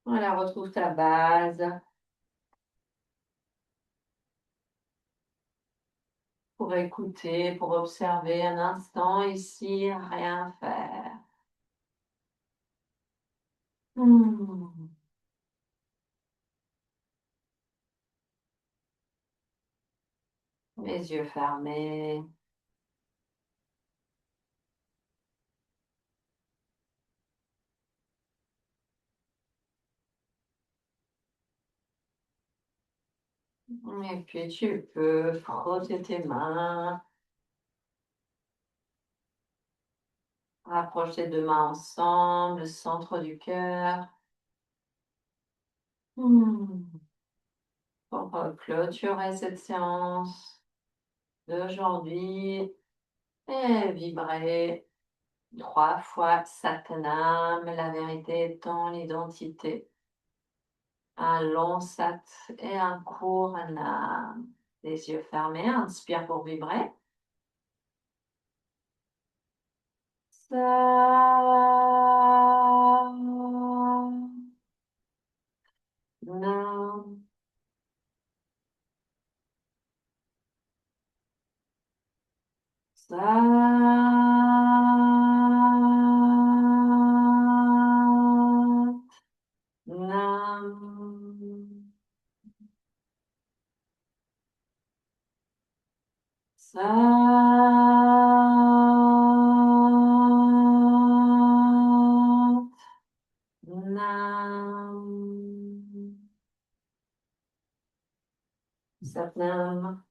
Voilà, retrouve ta base pour écouter, pour observer un instant ici, rien faire. Hmm. Les yeux fermés. Et puis tu peux frotter tes mains, rapprocher tes deux mains ensemble, centre du cœur. Pour clôturer cette séance d'aujourd'hui et vibrer 3 fois Satnam, la vérité étant l'identité. Un long Sat et un court Nam. Les yeux fermés, inspire pour vibrer. Nam. Nam. Nam. Satnam.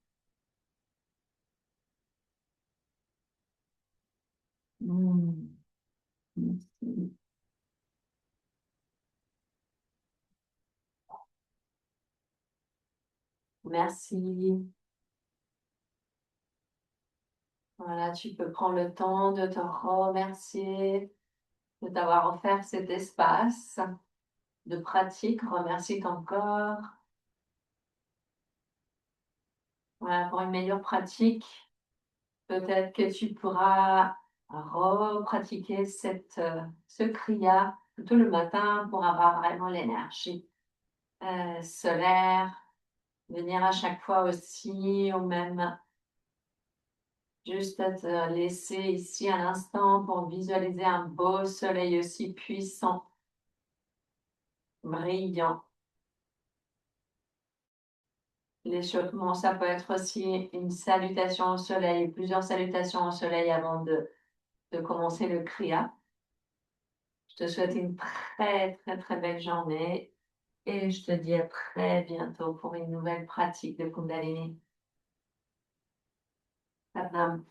Merci. Merci. Voilà, tu peux prendre le temps de te remercier de t'avoir offert cet espace de pratique. Remercie ton corps. Voilà, pour une meilleure pratique, peut-être que tu pourras repratiquer ce kriya tout le matin pour avoir vraiment l'énergie solaire. Venir à chaque fois aussi au même, juste à te laisser ici un instant pour visualiser un beau soleil aussi puissant, brillant. L'échauffement, ça peut être aussi une salutation au soleil, plusieurs salutations au soleil avant de commencer le kriya. Je te souhaite une très, très, très belle journée et je te dis à très bientôt pour une nouvelle pratique de Kundalini. Satnam.